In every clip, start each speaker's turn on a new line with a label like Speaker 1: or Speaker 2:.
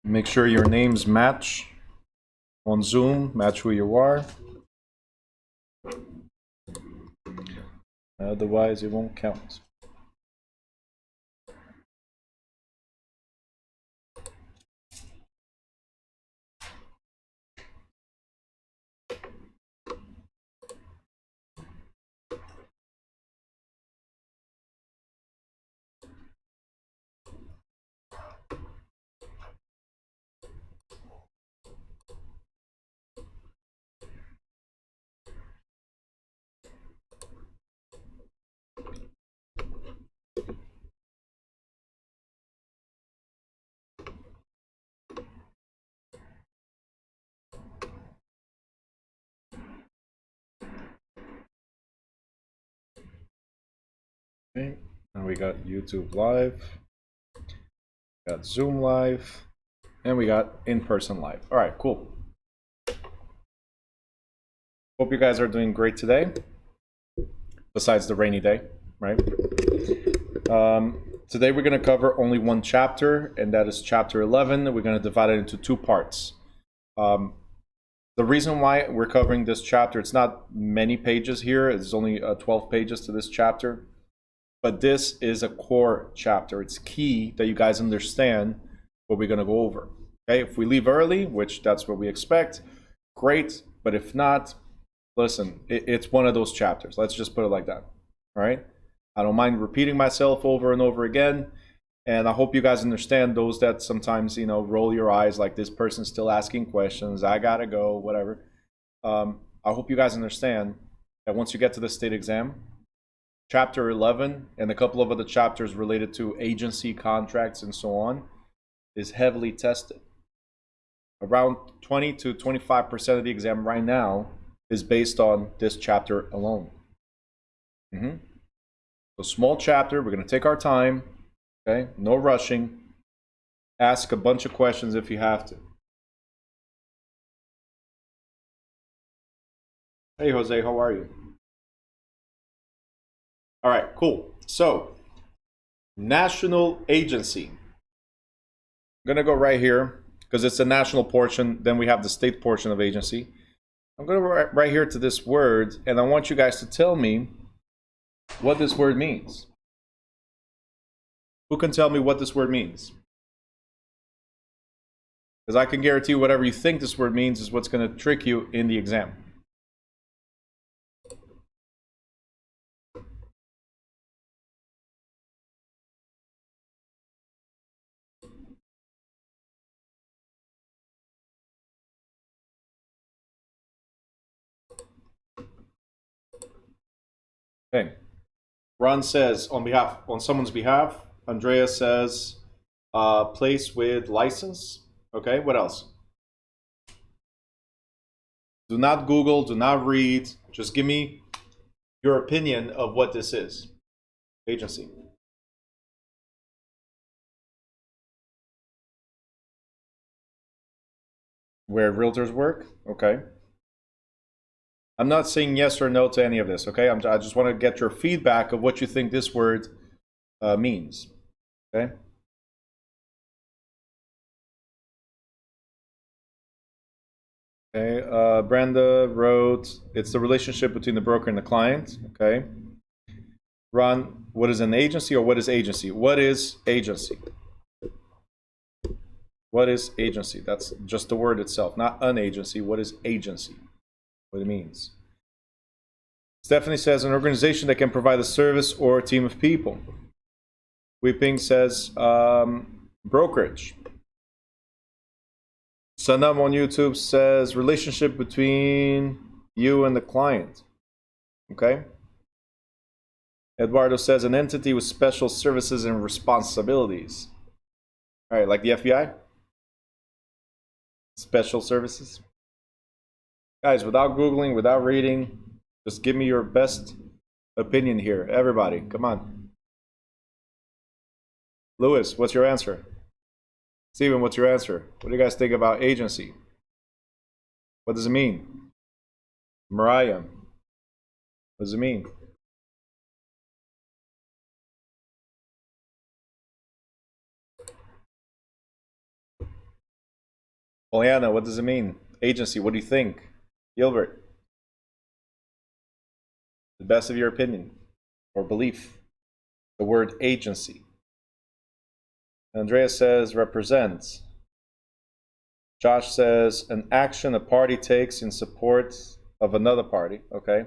Speaker 1: Make sure your names match on Zoom, match who you are. Otherwise, it won't count. Okay, and we got YouTube Live, got Zoom Live, and we got in-person live. All right, cool. Hope you guys are doing great today, besides the rainy day, right? Today we're going to cover only one chapter, and that is chapter 11. We're going to divide it into two parts. The reason why we're covering this chapter, it's not many pages here. It's only 12 pages to this chapter. But this is a core chapter. It's key that you guys understand what we're going to go over. Okay, if we leave early, which that's what we expect, great. But if not, listen, it's one of those chapters. Let's just put it like that. All right? I don't mind repeating myself over and over again. And I hope you guys understand, those that sometimes, roll your eyes like, this person's still asking questions, I gotta go, whatever. I hope you guys understand that once you get to the state exam, chapter 11 and a couple of other chapters related to agency contracts and so on is heavily tested. Around 20 to 25% of the exam right now is based on this chapter alone. So small chapter, we're going to take our time, okay? No rushing. Ask a bunch of questions if you have to. Hey, Jose, how are you? All right, cool. So, national agency. I'm going to go right here because it's a national portion. Then we have the state portion of agency. I'm going to go right here to this word, and I want you guys to tell me what this word means. Who can tell me what this word means? Because I can guarantee whatever you think this word means is what's going to trick you in the exam. Okay. Ron says on someone's behalf. Andrea says place with license. Okay, what else? Do not Google, do not read. Just give me your opinion of what this is. Agency. Where realtors work? Okay. I'm not saying yes or no to any of this, okay? I just want to get your feedback of what you think this word means, okay? Okay, Brenda wrote, it's the relationship between the broker and the client, okay? Ron, what is an agency or what is agency? What is agency? What is agency? That's just the word itself, not an agency. What is agency? What it means. Stephanie says an organization that can provide a service or a team of people. Weeping says brokerage. Sanam on YouTube says relationship between you and the client. Okay. Eduardo says an entity with special services and responsibilities. All right, like the FBI? Special services? Guys, without Googling, without reading, just give me your best opinion here. Everybody, come on. Lewis, what's your answer? Steven, what's your answer? What do you guys think about agency? What does it mean? Mariah, what does it mean? Poliana, what does it mean? Agency, what do you think? Gilbert, the best of your opinion or belief. The word agency. Andrea says represents. Josh says an action a party takes in support of another party. Okay.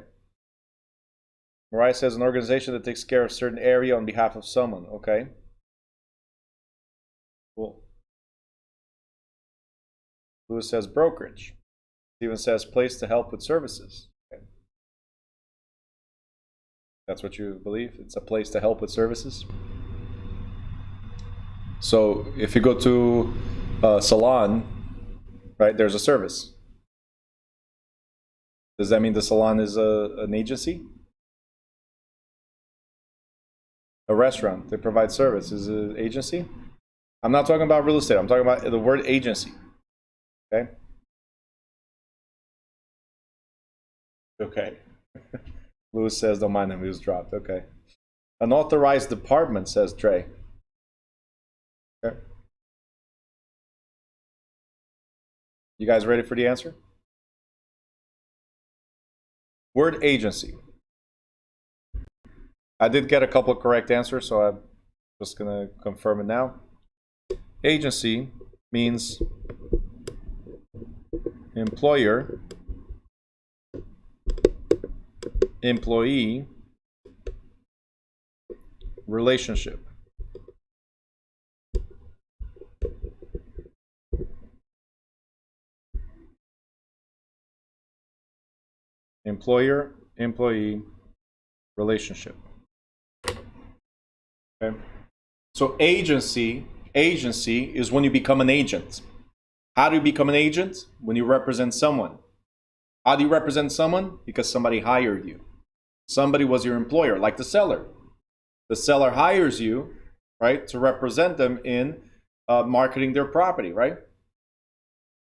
Speaker 1: Mariah says an organization that takes care of a certain area on behalf of someone. Okay. Cool. Lewis says brokerage. Steven says place to help with services. Okay. That's what you believe? It's a place to help with services? So if you go to a salon, right, there's a service. Does that mean the salon is an agency? A restaurant, they provide service, is an agency? I'm not talking about real estate. I'm talking about the word agency. Okay? Okay. Lewis says, don't mind him, he was dropped. Okay. Unauthorized department, says Trey. Okay. You guys ready for the answer? Word agency. I did get a couple of correct answers, so I'm just going to confirm it now. Agency means employer, employee, relationship. Employer, employee, relationship. Okay. So agency is when you become an agent. How do you become an agent? When you represent someone. How do you represent someone? Because somebody hired you. Somebody was your employer, like the seller. The seller hires you, right, to represent them in marketing their property, right?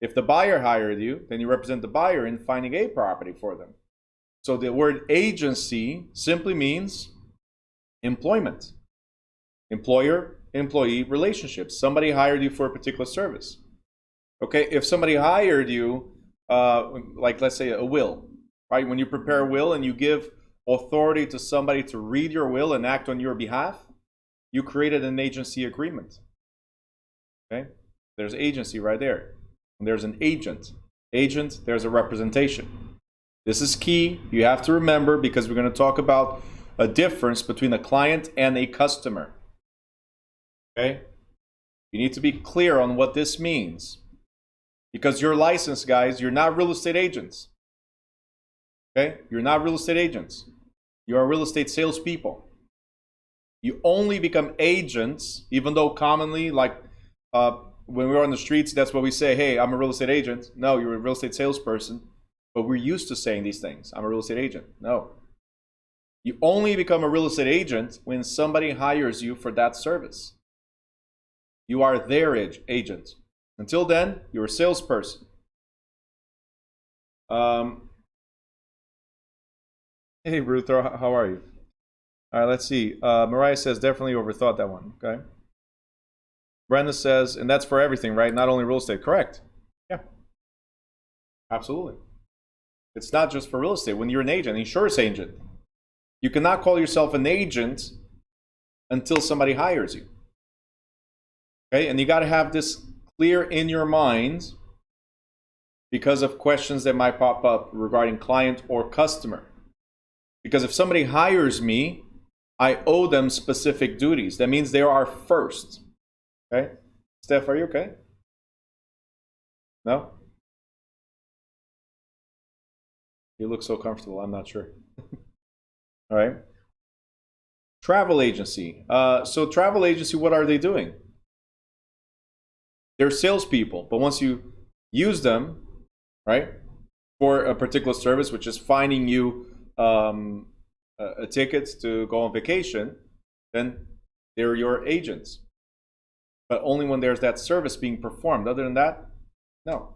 Speaker 1: If the buyer hired you, then you represent the buyer in finding a property for them. So the word agency simply means employment. Employer, employee relationship. Somebody hired you for a particular service. Okay, if somebody hired you, like let's say a will, right? When you prepare a will and you give authority to somebody to read your will and act on your behalf, you created an agency agreement. Okay, there's agency right there. And there's an agent. Agent, there's a representation. This is key. You have to remember because we're going to talk about a difference between a client and a customer. Okay? You need to be clear on what this means. Because you're licensed, guys. You're not real estate agents. Okay? You're not real estate agents. You are real estate salespeople. You only become agents, even though commonly, like when we're on the streets, that's what we say, hey, I'm a real estate agent. No, you're a real estate salesperson. But we're used to saying these things. I'm a real estate agent. No. You only become a real estate agent when somebody hires you for that service. You are their agent. Until then, you're a salesperson. Hey, Ruth, how are you? All right, let's see. Mariah says, definitely overthought that one. Okay. Brenda says, and that's for everything, right? Not only real estate. Correct. Yeah. Absolutely. It's not just for real estate. When you're an agent, insurance agent, you cannot call yourself an agent until somebody hires you. Okay, and you got to have this clear in your mind because of questions that might pop up regarding client or customer. Because if somebody hires me, I owe them specific duties. That means they are first. Okay, Steph, are you okay? No? You look so comfortable, I'm not sure. All right. Travel agency. So travel agency, what are they doing? They're salespeople, but once you use them, right, for a particular service, which is finding you a ticket to go on vacation, then they're your agents. But only when there's that service being performed. Other than that, no.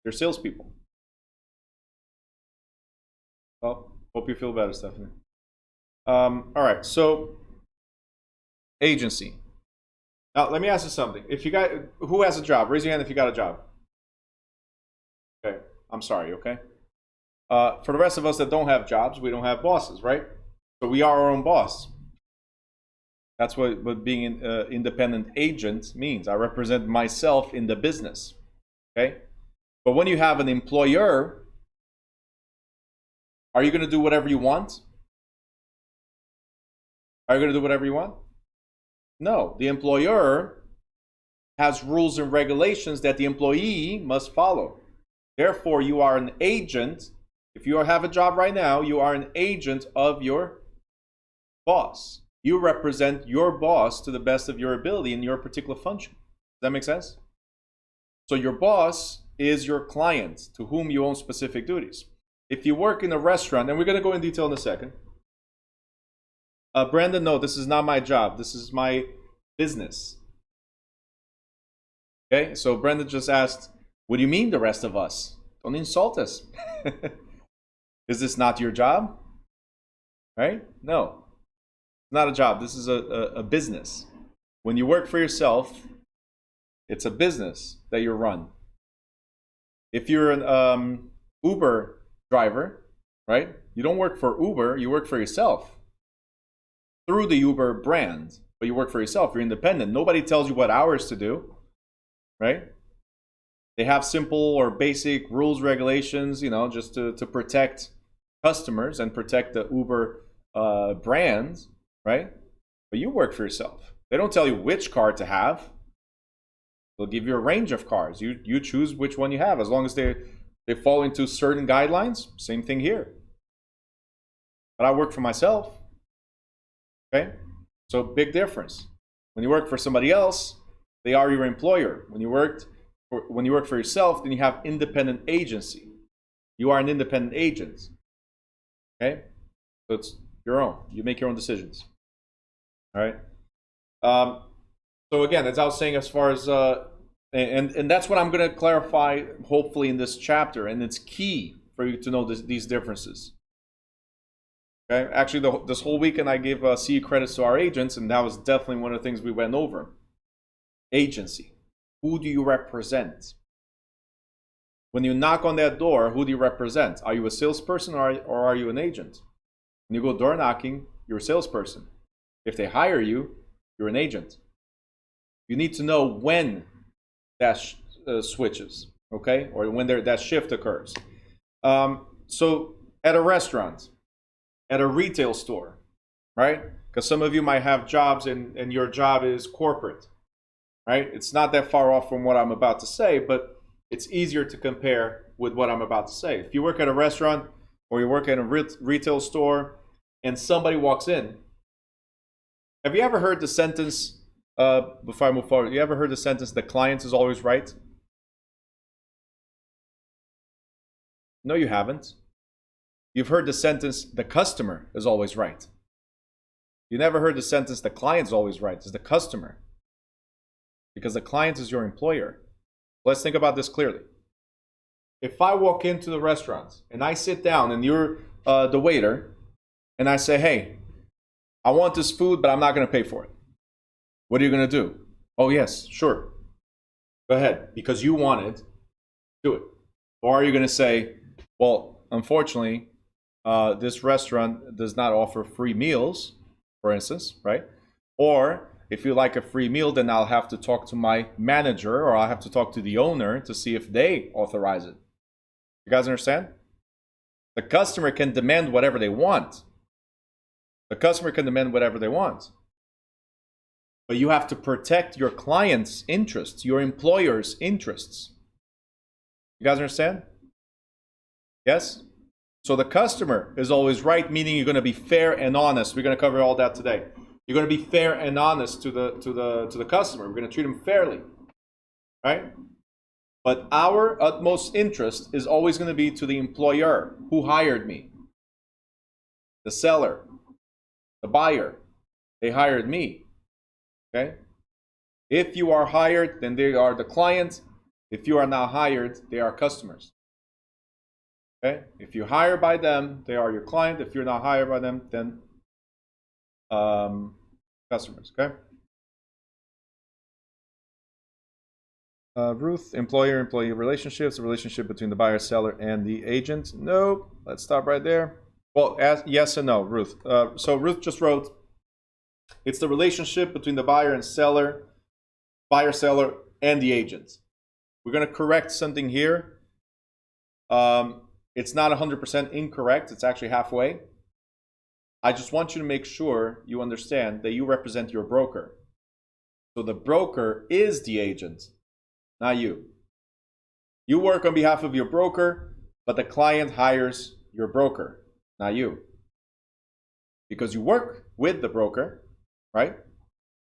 Speaker 1: They're salespeople. Well, hope you feel better, Stephanie. All right, so agency. Now, let me ask you something. If you got, who has a job? Raise your hand if you got a job. Okay, I'm sorry, okay? For the rest of us that don't have jobs, we don't have bosses, right? So we are our own boss. That's what being an independent agent means. I represent myself in the business, okay? But when you have an employer, are you going to do whatever you want? Are you going to do whatever you want? No. The employer has rules and regulations that the employee must follow. Therefore, you are an agent. If you have a job right now, you are an agent of your boss. You represent your boss to the best of your ability in your particular function. Does that make sense? So your boss is your client to whom you own specific duties. If you work in a restaurant, and we're going to go in detail in a second. Brandon, no, this is not my job. This is my business. Okay, so Brandon just asked, what do you mean the rest of us? Don't insult us. Is this not your job? Right? No, it's not a job. This is a business. When you work for yourself, it's a business that you run. If you're an Uber driver, right? You don't work for Uber, you work for yourself through the Uber brand, but you work for yourself. You're independent. Nobody tells you what hours to do, right? They have simple or basic rules, regulations, just to protect customers and protect the Uber brand, right? But you work for yourself. They don't tell you which car to have. They'll give you a range of cars. You choose which one you have, as long as they fall into certain guidelines. Same thing here. But I work for myself. Okay? So big difference. When you work for somebody else, they are your employer. When you work for yourself, then you have independent agency. You are an independent agent. Okay? So it's your own. You make your own decisions. All right? So again, as I was saying, as far as and that's what I'm going to clarify, hopefully, in this chapter, and it's key for you to know these differences. Okay, actually, this whole weekend I gave CE credits to our agents, and that was definitely one of the things we went over. Agency. Who do you represent? When you knock on that door, who do you represent? Are you a salesperson or are you an agent? When you go door knocking, you're a salesperson. If they hire you, you're an agent. You need to know when that switches, okay? Or when that shift occurs. So at a restaurant, at a retail store, right? Because some of you might have jobs and your job is corporate, right? It's not that far off from what I'm about to say, but it's easier to compare with what I'm about to say. If you work at a restaurant or you work at a retail store and somebody walks in, have you ever heard the sentence, before I move forward, you ever heard the sentence, the client is always right? No, you haven't. You've heard the sentence, the customer is always right. You never heard the sentence, the client is always right. It's the customer. Because the client is your employer. Let's think about this clearly. If I walk into the restaurant and I sit down and you're the waiter, and I say, hey, I want this food, but I'm not going to pay for it. What are you going to do? Oh, yes, sure. Go ahead. Because you want it, do it. Or are you going to say, well, unfortunately, this restaurant does not offer free meals, for instance, right? Or if you like a free meal, then I'll have to talk to my manager or I'll have to talk to the owner to see if they authorize it. You guys understand? The customer can demand whatever they want. The customer can demand whatever they want. But you have to protect your client's interests, your employer's interests. You guys understand? Yes? So the customer is always right, meaning you're going to be fair and honest. We're going to cover all that today. You're going to be fair and honest to the customer. We're going to treat them fairly, right? But our utmost interest is always going to be to the employer who hired me, the seller, the buyer. They hired me. Okay? If you are hired, then they are the client. If you are not hired, they are customers. Okay? If you hire by them, they are your client. If you're not hired by them, then customers. Okay? Ruth, employer-employee relationships, the relationship between the buyer, seller, and the agent. Nope. Let's stop right there. Well, yes and no, Ruth. So Ruth just wrote, it's the relationship between the buyer, seller, and the agent. We're going to correct something here. It's not 100% incorrect. It's actually halfway. I just want you to make sure you understand that you represent your broker. So the broker is the agent, not you. You work on behalf of your broker, but the client hires your broker, not you. Because you work with the broker, right?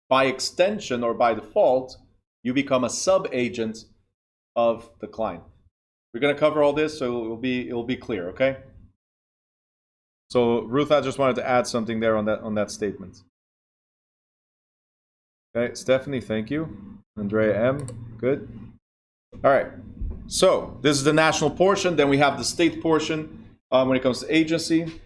Speaker 1: By extension or by default, you become a sub-agent of the client. We're going to cover all this, so it'll be clear, okay? So Ruth, I just wanted to add something there on that statement. Okay, Stephanie, thank you. Andrea M, good. All right, so this is the national portion. Then we have the state portion when it comes to agency.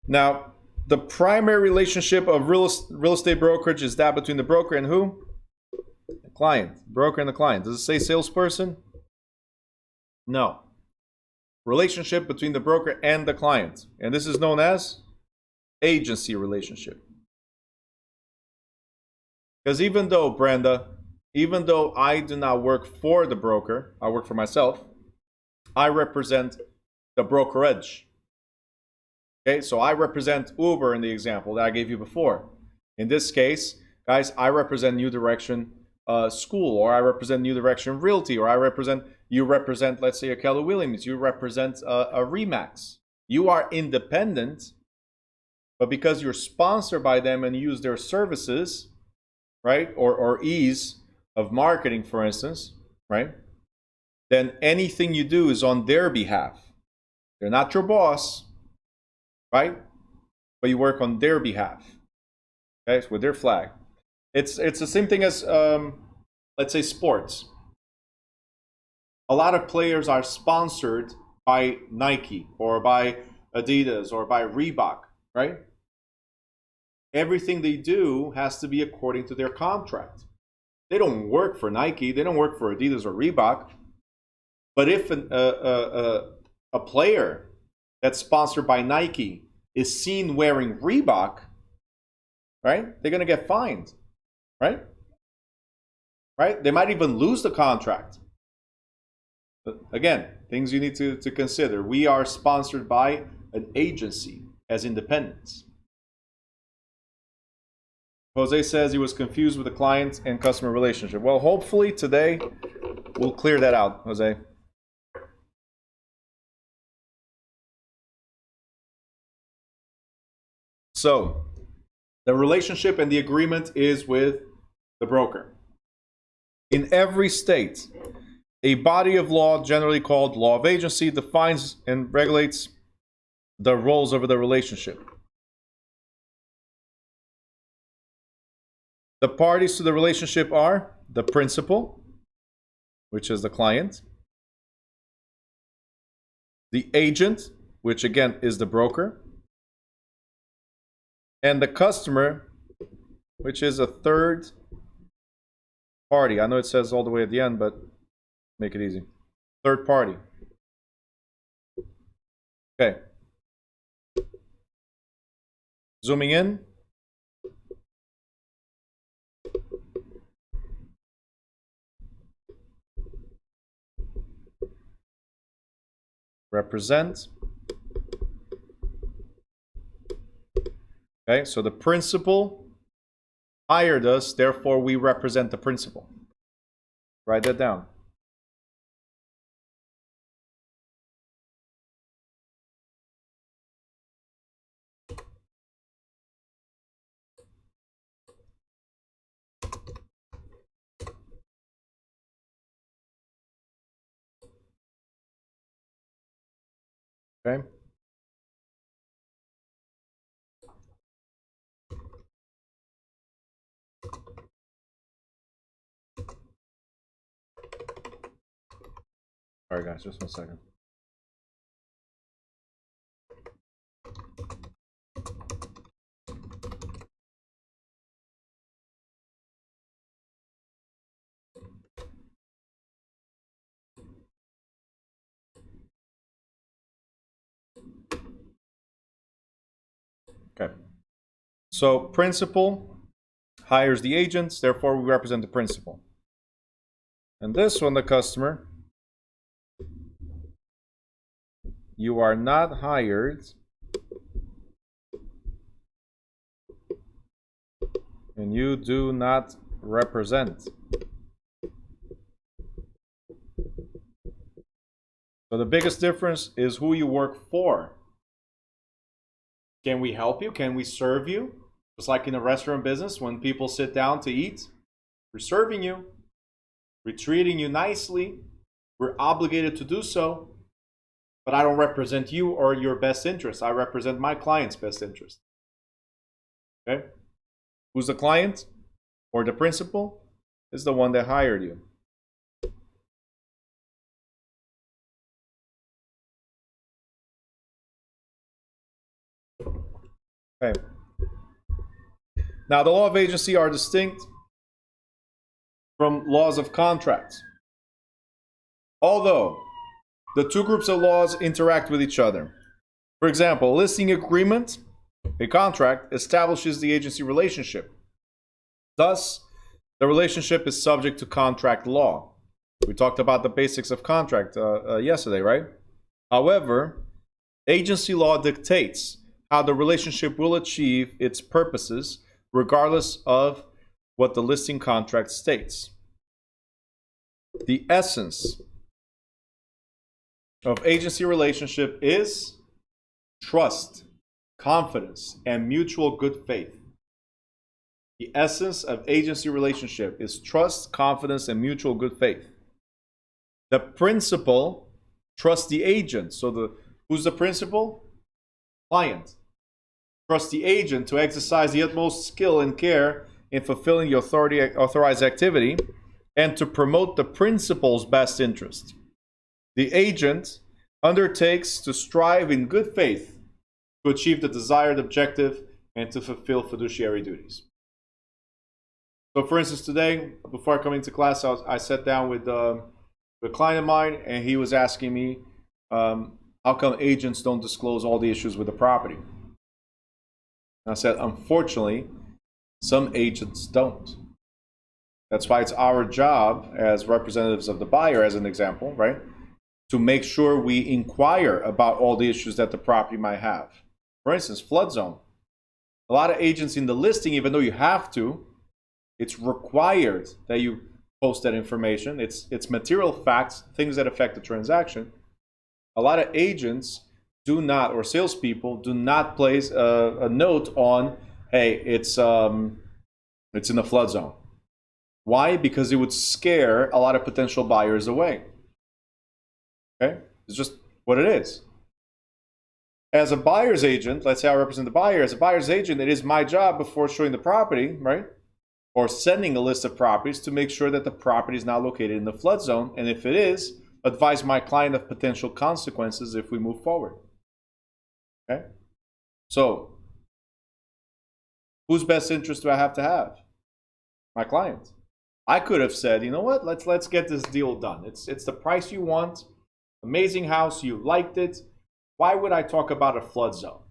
Speaker 1: Now, the primary relationship of real estate brokerage is that between the broker and who? The client. Broker and the client. Does it say salesperson? No. Relationship between the broker and the client. And this is known as agency relationship. Because even though, Brenda, even though I do not work for the broker, I work for myself, I represent the brokerage. Okay, so I represent Uber in the example that I gave you before. In this case, guys, I represent New Direction School, or I represent New Direction Realty, or you represent, let's say, a Keller Williams, you represent a Remax. You are independent, but because you're sponsored by them and use their services, right, or ease of marketing, for instance, right, then anything you do is on their behalf. They're not your boss, right? But you work on their behalf. Okay, it's with their flag. It's the same thing as, let's say, sports. A lot of players are sponsored by Nike or by Adidas or by Reebok, right? Everything they do has to be according to their contract. They don't work for Nike. They don't work for Adidas or Reebok. But if a player that's sponsored by Nike is seen wearing Reebok, right? They're going to get fined, right? Right? They might even lose the contract. But again, things you need to consider. We are sponsored by an agency as independents. Jose says he was confused with the client and customer relationship. Well, hopefully today we'll clear that out, Jose. So, the relationship and the agreement is with the broker. In every state, a body of law, generally called law of agency, defines and regulates the roles of the relationship. The parties to the relationship are the principal, which is the client, the agent, which again is the broker, and the customer, which is a third party. I know it says all the way at the end, but make it easy. Third party. Okay. Zooming in. Represent. Okay, so the principal hired us, therefore we represent the principal. Write that down. Okay. All right, guys, just 1 second. Okay. So principal hires the agents, therefore we represent the principal. And this one, the customer, you are not hired and you do not represent. So the biggest difference is who you work for. Can we help you? Can we serve you? Just like in a restaurant business, when people sit down to eat, we're serving you, we're treating you nicely, we're obligated to do so, but I don't represent you or your best interest. I represent my client's best interest. Okay? Who's the client or the principal? Is the one that hired you. Okay. Now, the law of agency are distinct from laws of contracts. Although the two groups of laws interact with each other. For example, a listing agreement, a contract, establishes the agency relationship. Thus, the relationship is subject to contract law. We talked about the basics of contract yesterday, right? However, agency law dictates how the relationship will achieve its purposes regardless of what the listing contract states. The essence of agency relationship is trust, confidence, and mutual good faith. The essence of agency relationship is trust, confidence, and mutual good faith. The principal trusts the agent. So who's the principal? Client. Trust the agent to exercise the utmost skill and care in fulfilling the authorized activity and to promote the principal's best interest. The agent undertakes to strive in good faith to achieve the desired objective and to fulfill fiduciary duties. So for instance, today, before coming to class, I sat down with a client of mine, and he was asking me, how come agents don't disclose all the issues with the property? And I said, unfortunately, some agents don't. That's why it's our job as representatives of the buyer, as an example, right? To make sure we inquire about all the issues that the property might have. For instance, flood zone. A lot of agents in the listing, even though you have to, it's required that you post that information. It's material facts, things that affect the transaction. A lot of agents do not, or salespeople do not place a note on, hey, it's in the flood zone. Why? Because it would scare a lot of potential buyers away. Okay? It's just what it is. As a buyer's agent, let's say I represent the buyer, as a buyer's agent, it is my job before showing the property, right? Or sending a list of properties to make sure that the property is not located in the flood zone. And if it is, advise my client of potential consequences if we move forward. Okay? So, whose best interest do I have to have? My client. I could have said, you know what, let's get this deal done. It's the price you want, amazing house, you liked it. Why would I talk about a flood zone?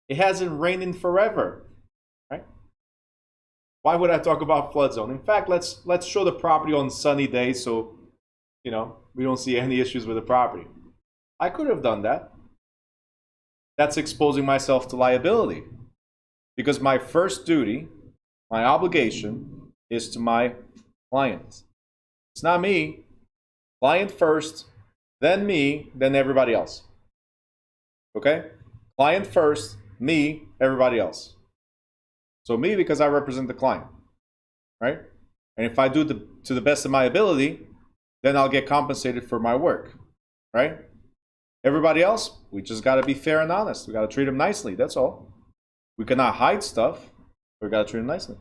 Speaker 1: It hasn't rained in forever, right? Why would I talk about flood zone? In fact, let's show the property on sunny days so, you know, we don't see any issues with the property. I could have done that. That's exposing myself to liability, because my first duty, my obligation, is to my client. It's not me. Client first, then me, then everybody else. Okay? Client first, me, everybody else. So me, because I represent the client, right? And if I do to the best of my ability, then I'll get compensated for my work, right? Everybody else, we just got to be fair and honest. We got to treat them nicely. That's all. We cannot hide stuff. We got to treat them nicely.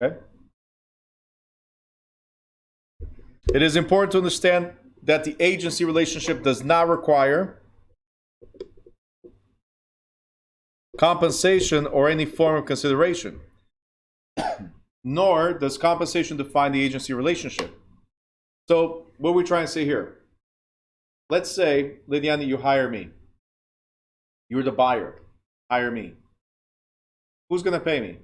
Speaker 1: Okay? It is important to understand that the agency relationship does not require compensation or any form of consideration, nor does compensation define the agency relationship. So what we're trying to say here, let's say, Lidiane, you hire me. You're the buyer. Hire me. Who's going to pay me?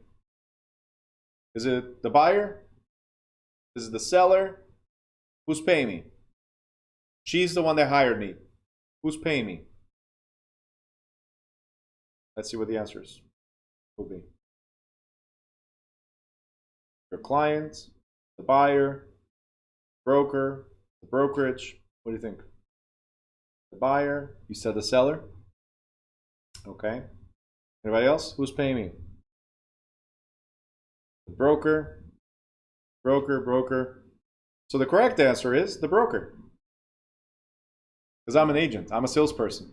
Speaker 1: Is it the buyer? Is it the seller? Who's paying me? She's the one that hired me. Who's paying me? Let's see what the answers will be. Your client, the buyer, broker, the brokerage. What do you think? The buyer. You said the seller. Okay. Anybody else? Who's paying me? The broker. Broker. So the correct answer is the broker. Because I'm an agent. I'm a salesperson.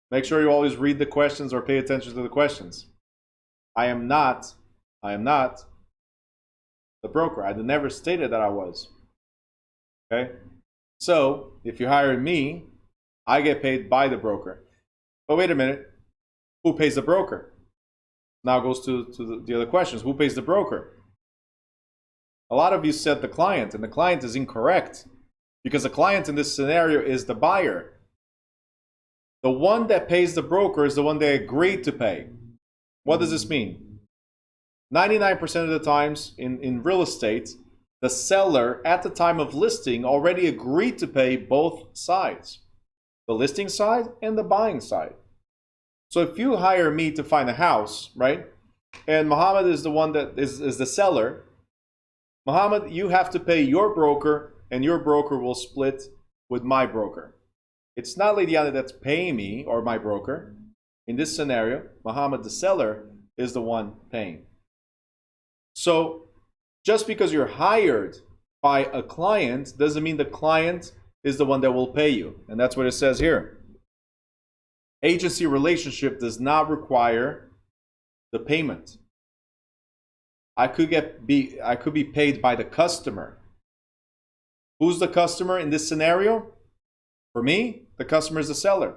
Speaker 1: Make sure you always read the questions or pay attention to the questions. I am not the broker. I never stated that I was. Okay? So, if you hire me, I get paid by the broker. But wait a minute. Who pays the broker? Now goes to the other questions. Who pays the broker? A lot of you said the client, and the client is incorrect. Because the client in this scenario is the buyer. The one that pays the broker is the one they agreed to pay. What does this mean? 99% of the times in real estate, the seller at the time of listing already agreed to pay both sides. The listing side and the buying side. So if you hire me to find a house, right? And Muhammad is the one that is the seller. Muhammad, you have to pay your broker, and your broker will split with my broker. It's not Lady Anna that's paying me or my broker. In this scenario, Muhammad, the seller, is the one paying. So just because you're hired by a client doesn't mean the client is the one that will pay you. And that's what it says here. Agency relationship does not require the payment. I could be paid by the customer. Who's the customer in this scenario? For me, the customer is the seller.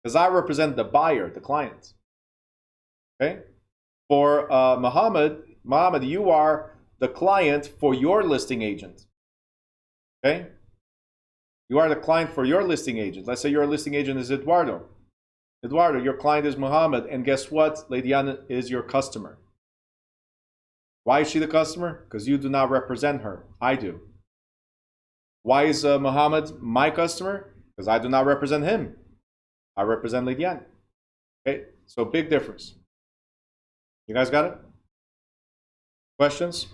Speaker 1: Because I represent the buyer, the client. Okay? For Muhammad, you are the client for your listing agent. Okay? You are the client for your listing agent. Let's say your listing agent is Eduardo. Eduardo, your client is Muhammad, and guess what? Lady Anna is your customer. Why is she the customer? Because you do not represent her. I do. Why is Muhammad my customer? Because I do not represent him. I represent Lady Anna. Okay, so big difference. You guys got it? Questions?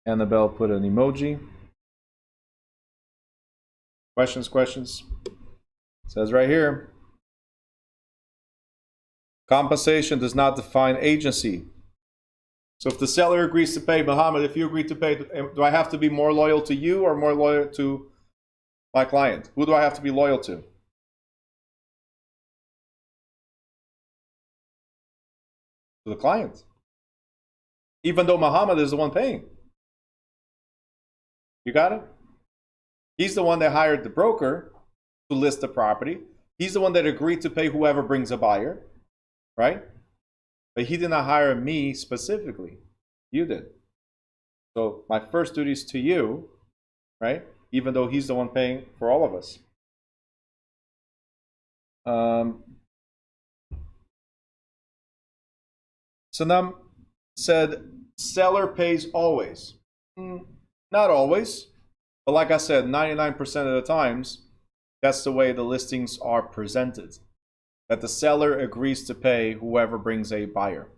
Speaker 1: Annabelle put an emoji. Questions? It says right here. Compensation does not define agency. So if the seller agrees to pay, Muhammad, if you agree to pay, do I have to be more loyal to you or more loyal to my client? Who do I have to be loyal to? To the client. Even though Muhammad is the one paying. You got it? He's the one that hired the broker to list the property. He's the one that agreed to pay whoever brings a buyer, right? But he did not hire me specifically. You did. So my first duty is to you, right? Even though he's the one paying for all of us. Sanam said, seller pays always. Not always. But like I said, 99% of the times, that's the way the listings are presented. That the seller agrees to pay whoever brings a buyer.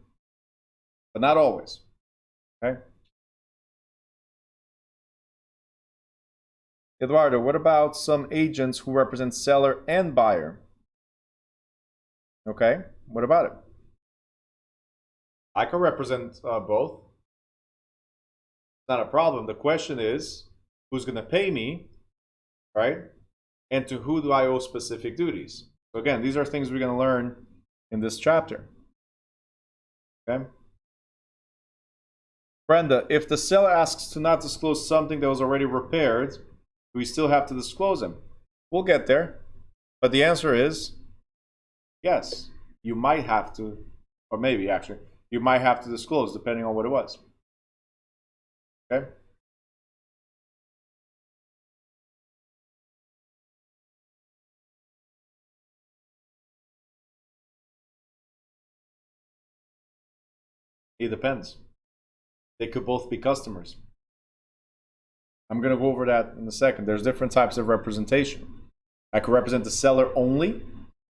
Speaker 1: But not always. Okay? Eduardo, what about some agents who represent seller and buyer? Okay, what about it? I can represent both. Not a problem. The question is, who's going to pay me, right? And to who do I owe specific duties? So again, these are things we're going to learn in this chapter. Okay? Brenda, if the seller asks to not disclose something that was already repaired, do we still have to disclose them? We'll get there. But the answer is yes. You might have to, or maybe actually, you might have to disclose depending on what it was. Okay? It depends. They could both be customers. I'm going to go over that in a second. There's different types of representation. I could represent the seller only.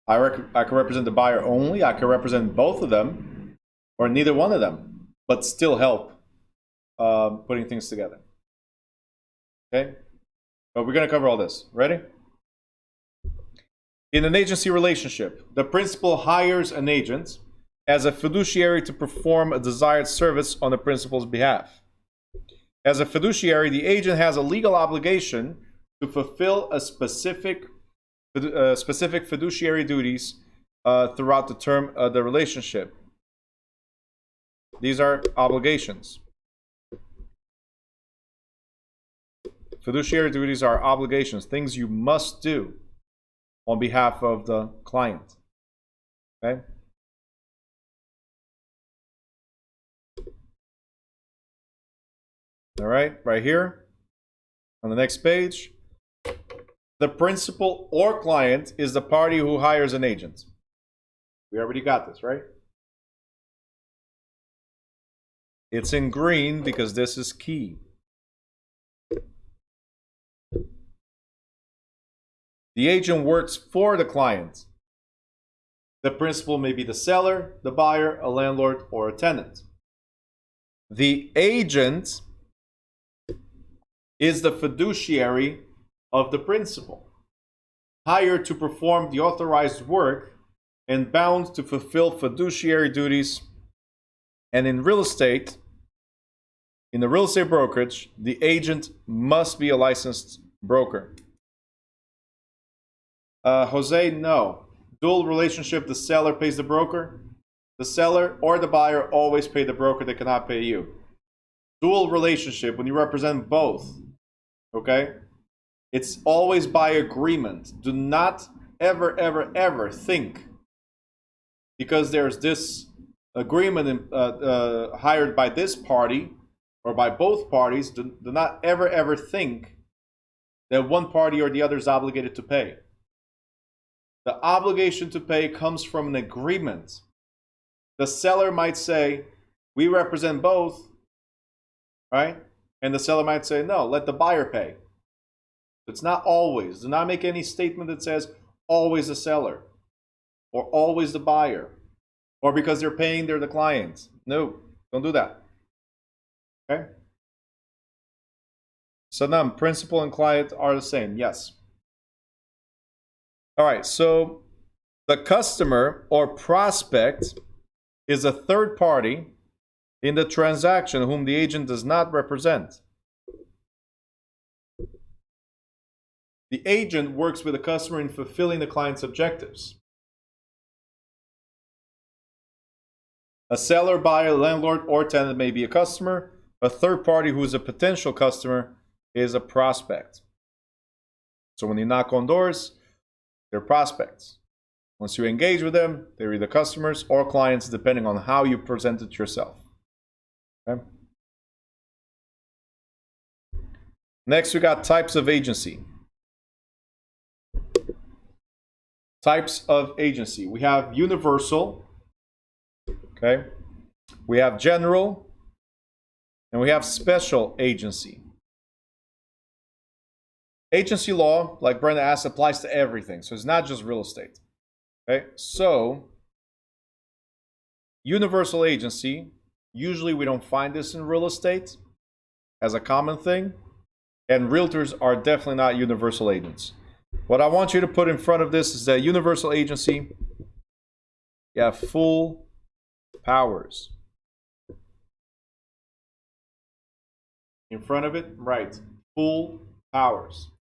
Speaker 1: I could represent the buyer only. I could represent both of them or neither one of them, but still help putting things together. Okay? But we're going to cover all this. Ready? In an agency relationship, the principal hires an agent as a fiduciary to perform a desired service on the principal's behalf. As a fiduciary, the agent has a legal obligation to fulfill a specific fiduciary duties throughout the term of the relationship. These are obligations. Fiduciary duties are obligations, things you must do on behalf of the client. Okay? All right, right here on the next page. The principal or client is the party who hires an agent. We already got this, right? It's in green because this is key. The agent works for the client. The principal may be the seller, the buyer, a landlord, or a tenant. The agent is the fiduciary of the principal, hired to perform the authorized work and bound to fulfill fiduciary duties. And in real estate, in the real estate brokerage, the agent must be a licensed broker. Jose, no. Dual relationship, the seller pays the broker. The seller or the buyer always pay the broker, they cannot pay you. Dual relationship, when you represent both, okay? It's always by agreement. Do not ever, ever, ever think because there's this agreement hired by this party or by both parties, do not ever, ever think that one party or the other is obligated to pay. The obligation to pay comes from an agreement. The seller might say, we represent both, right? And the seller might say, no, let the buyer pay. It's not always. Do not make any statement that says always the seller or always the buyer or because they're paying, they're the client. No, don't do that. Okay? So now, principal and client are the same. Yes. All right, so the customer or prospect is a third party in the transaction whom the agent does not represent. The agent works with the customer in fulfilling the client's objectives. A seller, buyer, landlord, or tenant may be a customer. A third party who is a potential customer is a prospect. So when you knock on doors, they're prospects. Once you engage with them, they're either customers or clients, depending on how you present it yourself. Okay? Next, we got types of agency. Types of agency. We have universal, okay? We have general, and we have special agency. Agency law, like Brenda asked, applies to everything. So it's not just real estate. Okay? So, universal agency, usually we don't find this in real estate as a common thing. And realtors are definitely not universal agents. What I want you to put in front of this is that universal agency, you have full powers. In front of it, right, full powers.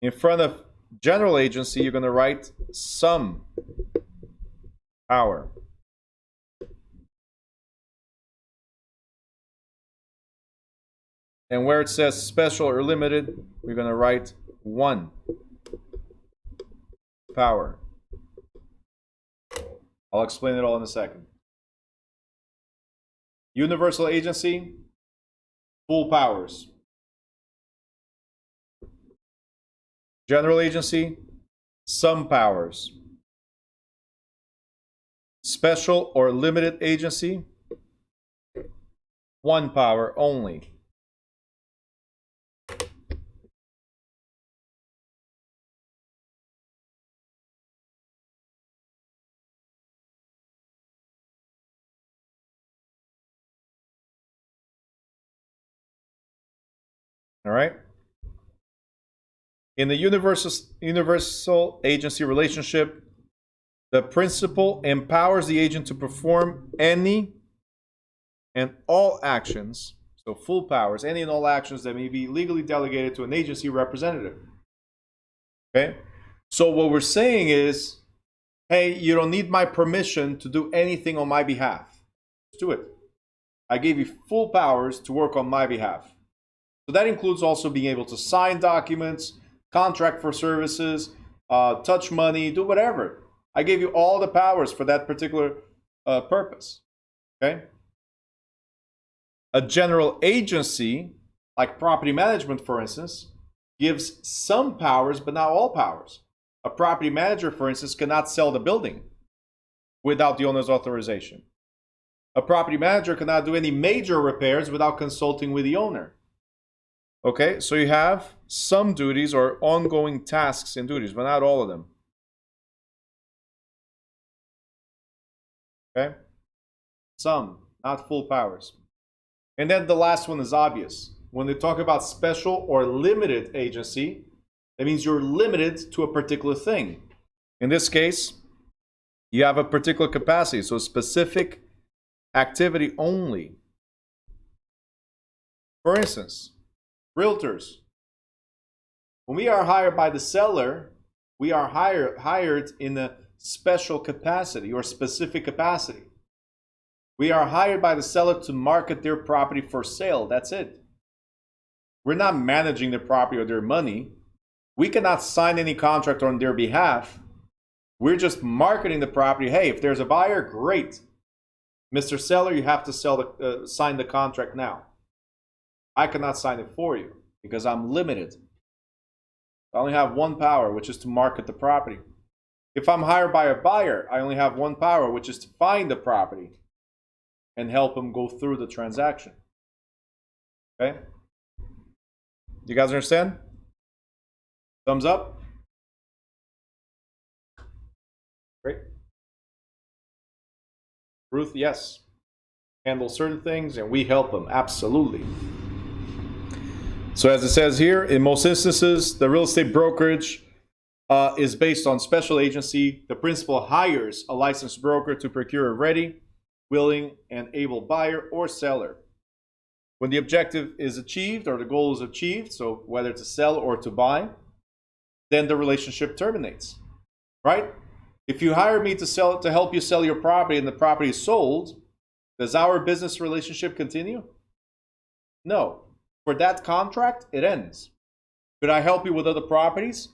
Speaker 1: In front of general agency, you're going to write some power. And where it says special or limited, we're going to write one power. I'll explain it all in a second. Universal agency, full powers. General agency, some powers. Special or limited agency, 1 power only. All right. In the universal agency relationship, the principal empowers the agent to perform any and all actions, so full powers, any and all actions that may be legally delegated to an agency representative. Okay? So what we're saying is, hey, you don't need my permission to do anything on my behalf. Just do it. I gave you full powers to work on my behalf. So that includes also being able to sign documents, contract for services, touch money, do whatever. I gave you all the powers for that particular purpose. Okay? A general agency, like property management, for instance, gives some powers, but not all powers. A property manager, for instance, cannot sell the building without the owner's authorization. A property manager cannot do any major repairs without consulting with the owner. Okay, so you have some duties or ongoing tasks and duties, but not all of them. Okay? Some, not full powers. And then the last one is obvious. When they talk about special or limited agency, that means you're limited to a particular thing. In this case, you have a particular capacity, so specific activity only. For instance, realtors. When we are hired by the seller, we are hired in a special capacity or specific capacity. We are hired by the seller to market their property for sale. That's it. We're not managing their property or their money. We cannot sign any contract on their behalf. We're just marketing the property. Hey, if there's a buyer, great. Mr. Seller, you have to sign the contract now. I cannot sign it for you because I'm limited. I only have 1 power, which is to market the property. If I'm hired by a buyer, I only have 1 power, which is to find the property and help them go through the transaction. Okay? You guys understand? Thumbs up? Great. Ruth, yes. Handle certain things and we help them. Absolutely. So as it says here, in most instances, the real estate brokerage is based on special agency. The principal hires a licensed broker to procure a ready, willing, and able buyer or seller. When the objective is achieved or the goal is achieved, so whether to sell or to buy, then the relationship terminates, right? If you hire me to help you sell your property and the property is sold, does our business relationship continue? No. For that contract, it ends. Could I help you with other properties?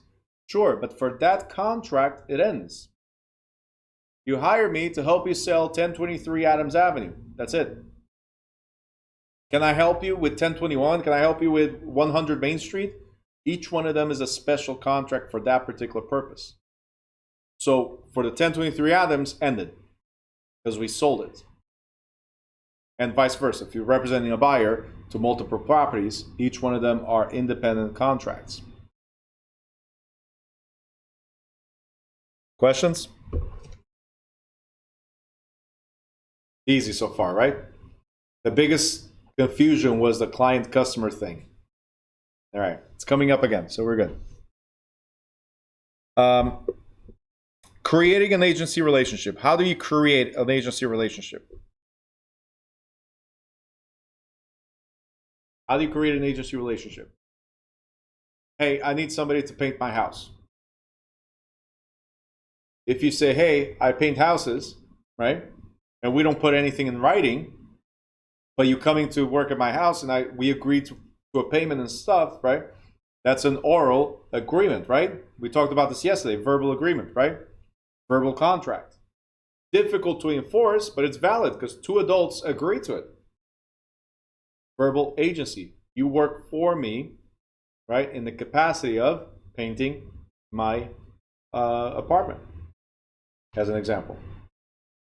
Speaker 1: Sure, but for that contract, it ends. You hire me to help you sell 1023 Adams Avenue. That's it. Can I help you with 1021? Can I help you with 100 Main Street? Each one of them is a special contract for that particular purpose. So for the 1023 Adams, ended because we sold it. And vice versa. If you're representing a buyer to multiple properties, each one of them are independent contracts. Questions? Easy so far, right? The biggest confusion was the client-customer thing. All right, it's coming up again, so we're good. Creating an agency relationship. How do you create an agency relationship? How do you create an agency relationship? Hey, I need somebody to paint my house. If you say, hey, I paint houses, right? And we don't put anything in writing, but you coming to work at my house and we agree to a payment and stuff, right? That's an oral agreement, right? We talked about this yesterday, verbal agreement, right? Verbal contract. Difficult to enforce, but it's valid because 2 adults agree to it. Verbal agency. You work for me, right, in the capacity of painting my apartment, as an example.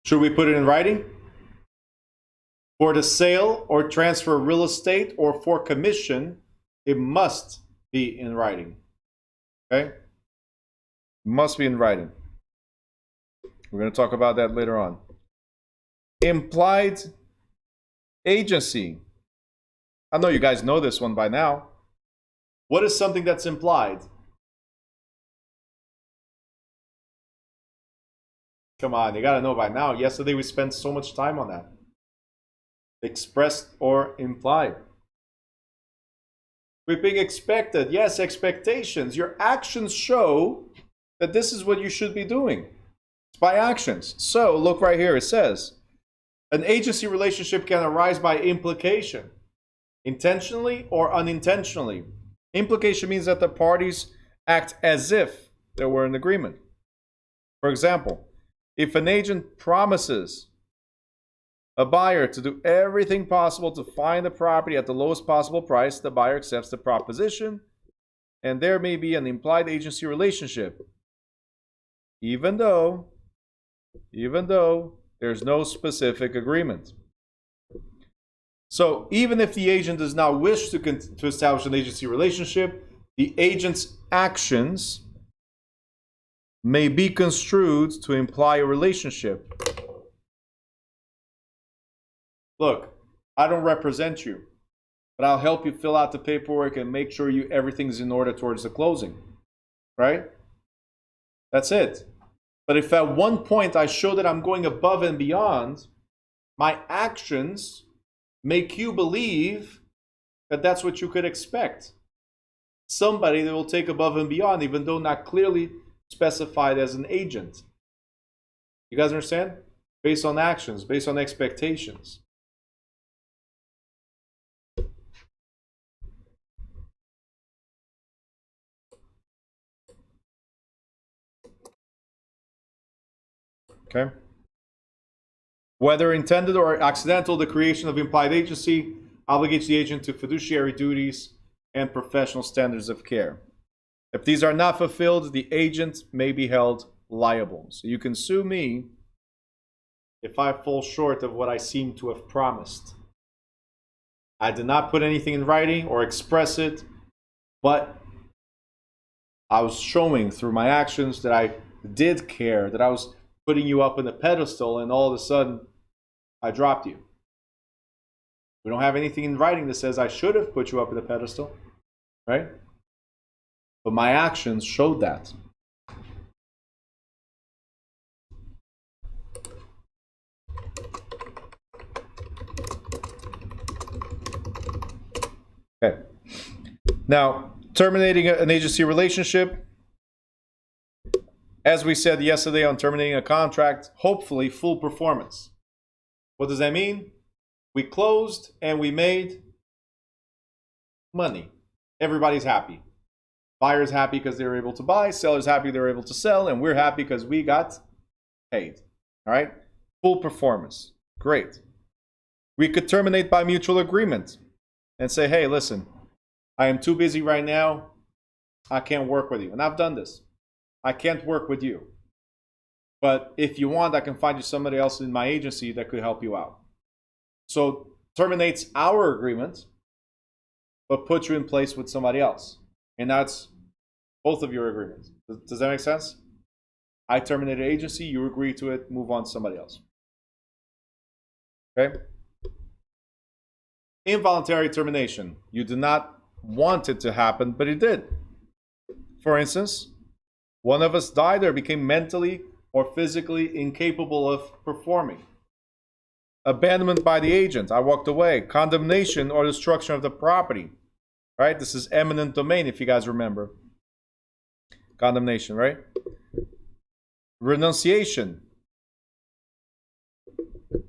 Speaker 1: Should we put it in writing? For the sale or transfer of real estate or for commission, it must be in writing. Okay? Must be in writing. We're going to talk about that later on. Implied agency. I know you guys know this one by now. What is something that's implied? Come on, you got to know by now. Yesterday we spent so much time on that. Expressed or implied. We're being expected. Yes, expectations. Your actions show that this is what you should be doing. It's by actions. So look right here. It says, an agency relationship can arise by implication, intentionally or unintentionally. Implication means that the parties act as if there were an agreement. For example, if an agent promises a buyer to do everything possible to find the property at the lowest possible price, the buyer accepts the proposition, and there may be an implied agency relationship, even though there's no specific agreement. So even if the agent does not wish to establish an agency relationship, the agent's actions may be construed to imply a relationship. Look, I don't represent you, but I'll help you fill out the paperwork and make sure everything's in order towards the closing, right? That's it. But if at one point I show that I'm going above and beyond, my actions make you believe that that's what you could expect. Somebody that will take above and beyond, even though not clearly specified as an agent. You guys understand? Based on actions, based on expectations. Okay? Whether intended or accidental, the creation of implied agency obligates the agent to fiduciary duties and professional standards of care. If these are not fulfilled, the agent may be held liable. So you can sue me if I fall short of what I seem to have promised. I did not put anything in writing or express it, but I was showing through my actions that I did care, that I was putting you up in a pedestal, and all of a sudden I dropped you. We don't have anything in writing that says I should have put you up in a pedestal, right? But my actions showed that. Okay. Now, terminating an agency relationship. As we said yesterday on terminating a contract, hopefully full performance. What does that mean? We closed and we made money. Everybody's happy. Buyer's happy because they were able to buy, seller's happy they were able to sell, and we're happy because we got paid. All right? Full performance. Great. We could terminate by mutual agreement and say, hey, listen, I am too busy right now. I can't work with you. And I've done this. I can't work with you. But if you want, I can find you somebody else in my agency that could help you out. So terminates our agreement, but puts you in place with somebody else. And that's both of your agreements. Does that make sense? I terminated agency, you agree to it, move on to somebody else. Okay? Involuntary termination. You did not want it to happen, but it did. For instance, one of us died or became mentally or physically incapable of performing. Abandonment by the agent. I walked away. Condemnation or destruction of the property. Right? This is eminent domain, if you guys remember. Condemnation, right? Renunciation.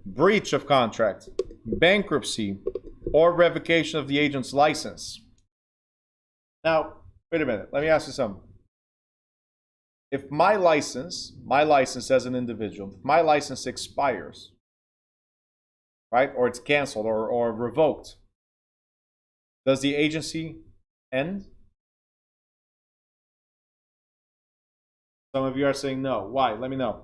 Speaker 1: Breach of contract. Bankruptcy or revocation of the agent's license. Now, wait a minute. Let me ask you something. If my license as an individual, if my license expires, right, or it's canceled or revoked, does the agency end? Some of you are saying no. Why? Let me know.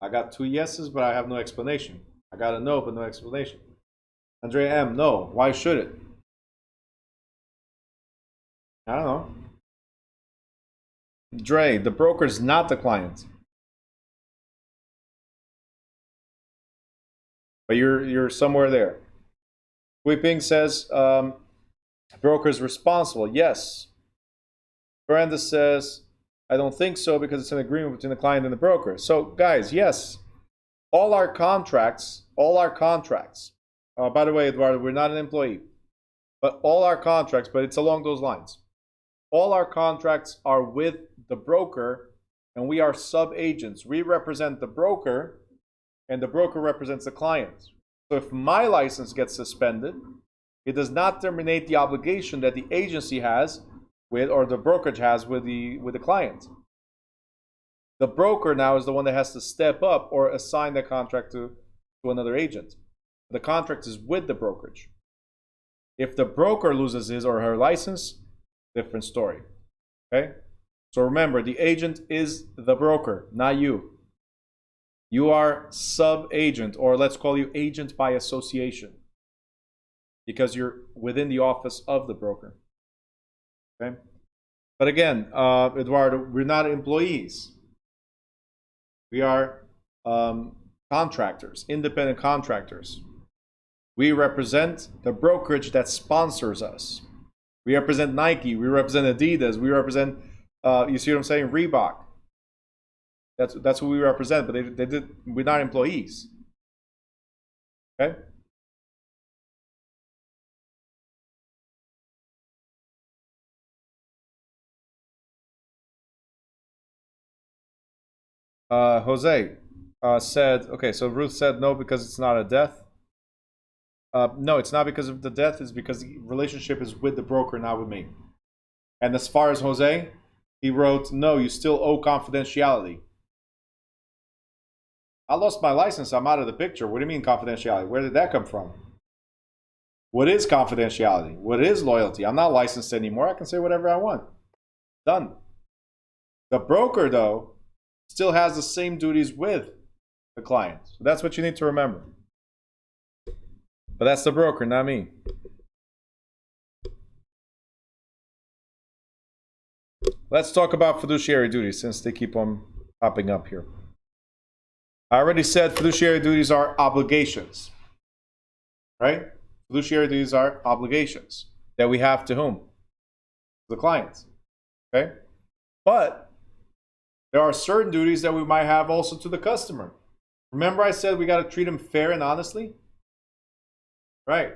Speaker 1: I got 2 yeses, but I have no explanation. I got a no, but no explanation. Andrea M, no. Why should it? I don't know. Dre, the broker is not the client. But you're somewhere there. Weeping says, broker is responsible. Yes. Miranda says, I don't think so because it's an agreement between the client and the broker. So, guys, yes, all our contracts, by the way, Eduardo, we're not an employee, but all our contracts, but it's along those lines. All our contracts are with the broker, and we are sub-agents. We represent the broker, and the broker represents the client. So if my license gets suspended, it does not terminate the obligation that the agency has with, or the brokerage has with the client. The broker now is the one that has to step up or assign the contract to another agent. The contract is with the brokerage. If the broker loses his or her license, different story. Okay? So remember, the agent is the broker, not you. You are sub-agent, or let's call you agent by association, because you're within the office of the broker. Okay? But again, Eduardo, we're not employees. We are contractors, independent contractors. We represent the brokerage that sponsors us. We represent Nike, we represent Adidas, we represent, you see what I'm saying, Reebok. That's who we represent, but we're not employees. Okay? Jose said, okay, so Ruth said no because it's not a death. No, it's not because of the death, it's because the relationship is with the broker, not with me. And as far as Jose, he wrote, no, you still owe confidentiality. I lost my license, I'm out of the picture. What do you mean confidentiality? Where did that come from? What is confidentiality? What is loyalty? I'm not licensed anymore. I can say whatever I want. Done. The broker, though, still has the same duties with the client. So that's what you need to remember. But that's the broker, not me. Let's talk about fiduciary duties since they keep on popping up here. I already said fiduciary duties are obligations, right? Fiduciary duties are obligations that we have to whom? The clients, okay? But there are certain duties that we might have also to the customer. Remember I said we got to treat them fair and honestly? Right.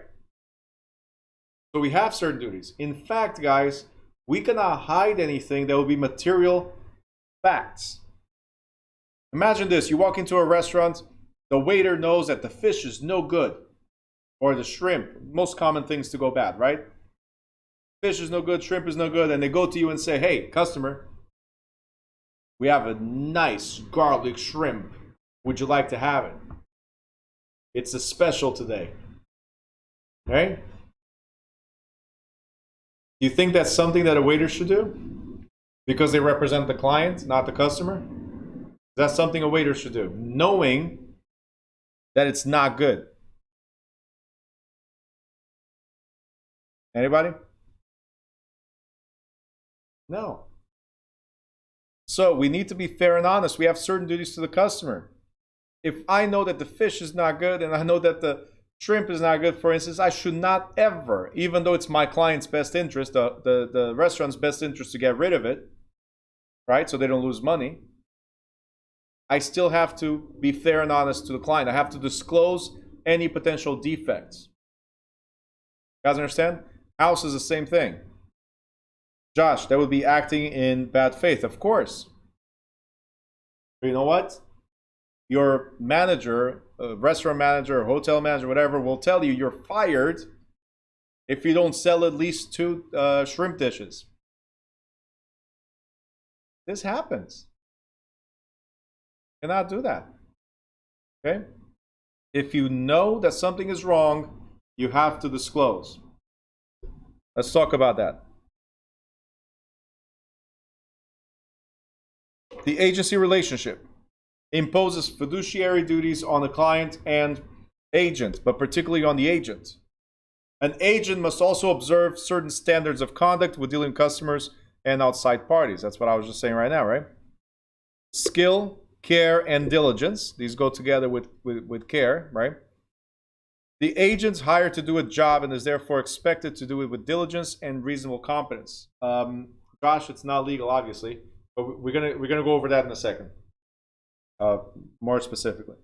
Speaker 1: So we have certain duties. In fact, guys, we cannot hide anything that will be material facts. Imagine this, you walk into a restaurant, the waiter knows that the fish is no good, or the shrimp, most common things to go bad, right? Fish is no good, shrimp is no good, and they go to you and say, hey, customer, we have a nice garlic shrimp. Would you like to have it? It's a special today. Right? Do you think that's something that a waiter should do? Because they represent the client, not the customer? That's something a waiter should do, knowing that it's not good. Anybody? No. So we need to be fair and honest. We have certain duties to the customer. If I know that the fish is not good and I know that the shrimp is not good, for instance, I should not ever, even though it's my client's best interest, the restaurant's best interest to get rid of it, right? So they don't lose money. I still have to be fair and honest to the client. I have to disclose any potential defects. You guys understand? House is the same thing. Josh, that would be acting in bad faith, of course. But you know what? Your manager, restaurant manager, hotel manager, whatever, will tell you you're fired if you don't sell at least 2 shrimp dishes. This happens. You cannot do that. Okay? If you know that something is wrong, you have to disclose. Let's talk about that. The agency relationship. imposes fiduciary duties on the client and agent, but particularly on the agent. An agent must also observe certain standards of conduct with dealing with customers and outside parties. That's what I was just saying right now, right? Skill, care, and diligence. These go together with care, right? The agent's hired to do a job and is therefore expected to do it with diligence and reasonable competence. Josh, it's not legal, obviously, but we're gonna go over that in a second, more specifically.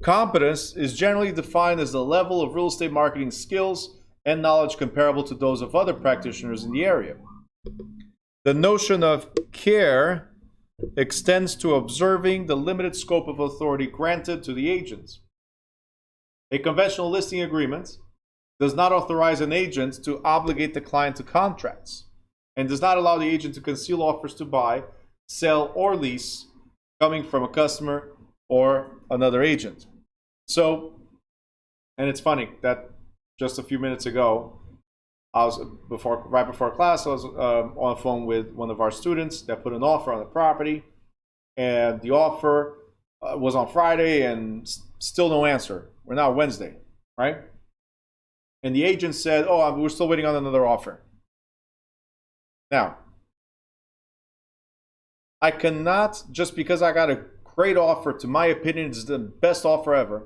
Speaker 1: Competence is generally defined as the level of real estate marketing skills and knowledge comparable to those of other practitioners in the area. The notion of care extends to observing the limited scope of authority granted to the agent. A conventional listing agreement does not authorize an agent to obligate the client to contracts and does not allow the agent to conceal offers to buy, sell, or lease coming from a customer or another agent. So, and it's funny that just a few minutes ago, right before class, I was on the phone with one of our students that put an offer on the property, and the offer was on Friday and still no answer. We're now Wednesday, right? And the agent said, oh, we're still waiting on another offer. Now, I cannot, just because I got a great offer, to my opinion, it's the best offer ever,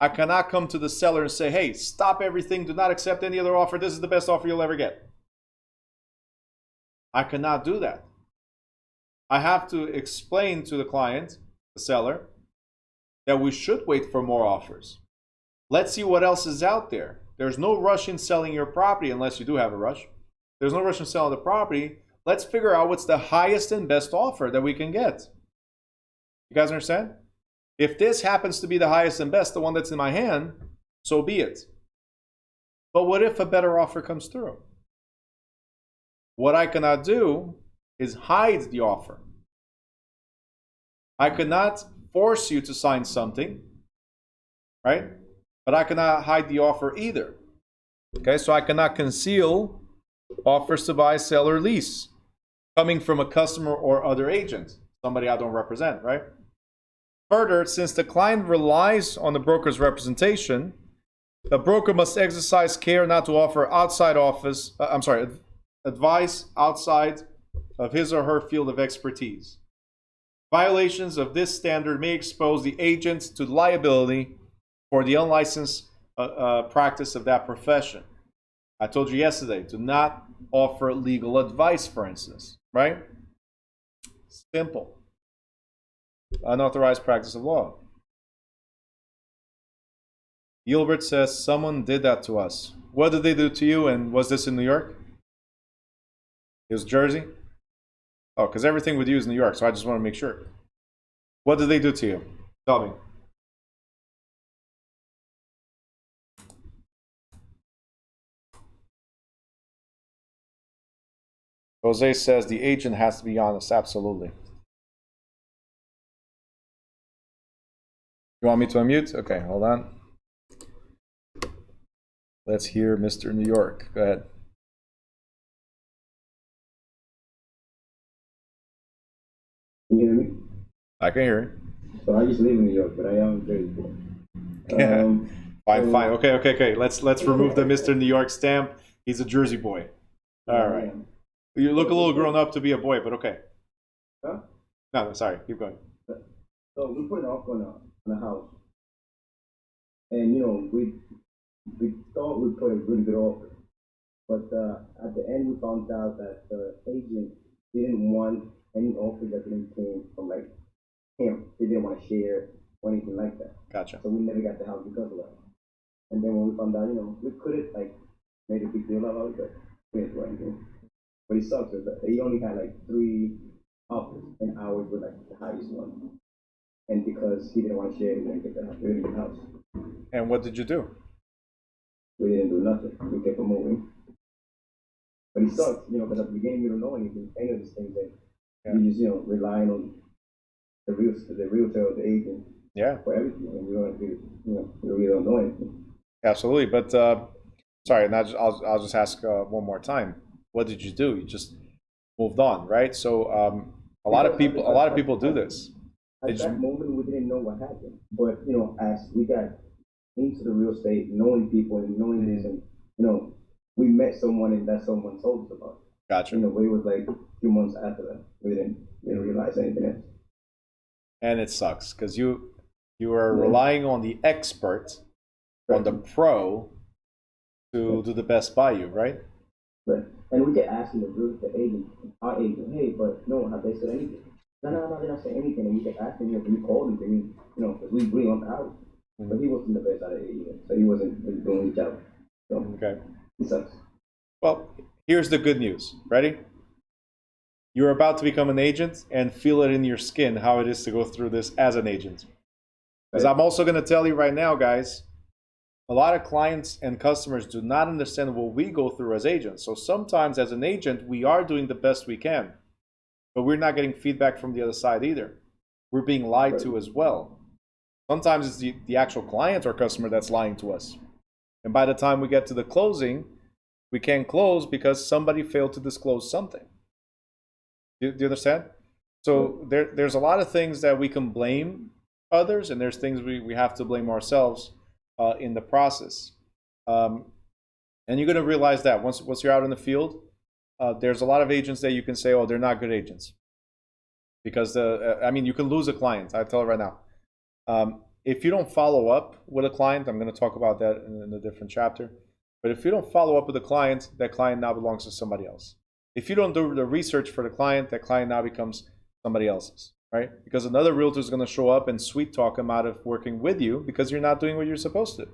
Speaker 1: I cannot come to the seller and say, hey, stop everything, do not accept any other offer, this is the best offer you'll ever get. I cannot do that. I have to explain to the client, the seller, that we should wait for more offers. Let's see what else is out there. There's no rush in selling your property unless you do have a rush. There's no rush in selling the property. Let's figure out what's the highest and best offer that we can get. You guys understand? If this happens to be the highest and best, the one that's in my hand, so be it. But what if a better offer comes through? What I cannot do is hide the offer. I cannot force you to sign something, right? But I cannot hide the offer either. Okay, so I cannot conceal offers to buy, sell, or lease coming from a customer or other agent, somebody I don't represent, right? Further, since the client relies on the broker's representation, the broker must exercise care not to offer advice outside of his or her field of expertise. Violations of this standard may expose the agent to liability for the unlicensed practice of that profession. I told you yesterday, do not offer legal advice, for instance, right? Simple. Unauthorized practice of law. Gilbert says, someone did that to us. What did they do to you, and was this in New York? It was Jersey? Oh, because everything with you is New York, so I just want to make sure. What did they do to you? Tell me. Jose says the agent has to be honest. Absolutely. You want me to unmute? Okay, hold on. Let's hear Mr. New York. Go ahead.
Speaker 2: Can you hear me?
Speaker 1: I can hear you.
Speaker 2: So I used to live in New York, but I am very poor.
Speaker 1: Fine. Okay. Let's remove the Mr. New York stamp. He's a Jersey boy. All right. You look a little grown up to be a boy, but okay.
Speaker 2: Huh?
Speaker 1: No, sorry. Keep going.
Speaker 2: So we put an offer on a house, and we thought we put a really good offer, but at the end we found out that the agent didn't want any offer that didn't came from like him. They didn't want to share or anything like that.
Speaker 1: Gotcha.
Speaker 2: So we never got the house because of that. And then when we found out, we could have like made a big deal about it, but we didn't do anything. But it sucks is that they only had like 3 offers, and ours were like the highest one. And because he didn't want to share, he didn't get the house.
Speaker 1: And what did you do?
Speaker 2: We didn't do nothing. We kept on moving. But it sucks, because at the beginning you don't know anything, any of these things, and you just, relying on the realtor or the agent for everything, and we really don't know anything.
Speaker 1: Absolutely, but sorry, and I'll just ask one more time. What did you do? You just moved on, right? So a lot of people do this. They
Speaker 2: At
Speaker 1: just,
Speaker 2: that moment, we didn't know what happened. But, you know, as we got into the real estate, knowing people and knowing this, and, you know, we met someone and that someone told us about it.
Speaker 1: gotcha.
Speaker 2: You know, but it was like a few months after that. We didn't realize anything else.
Speaker 1: And it sucks because you are relying on the expert, on the pro, to do the best by you, right?
Speaker 2: Right. And we get asking the agent, our agent, hey, but no, have they said anything? No, they're not saying anything. And we get asking him, can you call them? Can you know, because we agree on the house. But he wasn't the best out of it either. So he wasn't really doing his job. So
Speaker 1: Okay.
Speaker 2: it sucks.
Speaker 1: Well, here's the good news. Ready? You're about to become an agent and feel it in your skin how it is to go through this as an agent. Because I'm also going to tell you right now, guys, a lot of clients and customers do not understand what we go through as agents. So sometimes as an agent, we are doing the best we can, but we're not getting feedback from the other side either. We're being lied to as well. Sometimes it's the actual client or customer that's lying to us. And by the time we get to the closing, we can't close because somebody failed to disclose something. Do you understand? So there's a lot of things that we can blame others, and there's things we have to blame ourselves in the process. And you're going to realize that once you're out in the field, there's a lot of agents that you can say, oh, they're not good agents. Because, I mean, you can lose a client. I tell you right now. If you don't follow up with a client, I'm going to talk about that in a different chapter. But if you don't follow up with a client, that client now belongs to somebody else. If you don't do the research for the client, that client now becomes somebody else's, right? Because another realtor is going to show up and sweet talk him out of working with you because you're not doing what you're supposed to.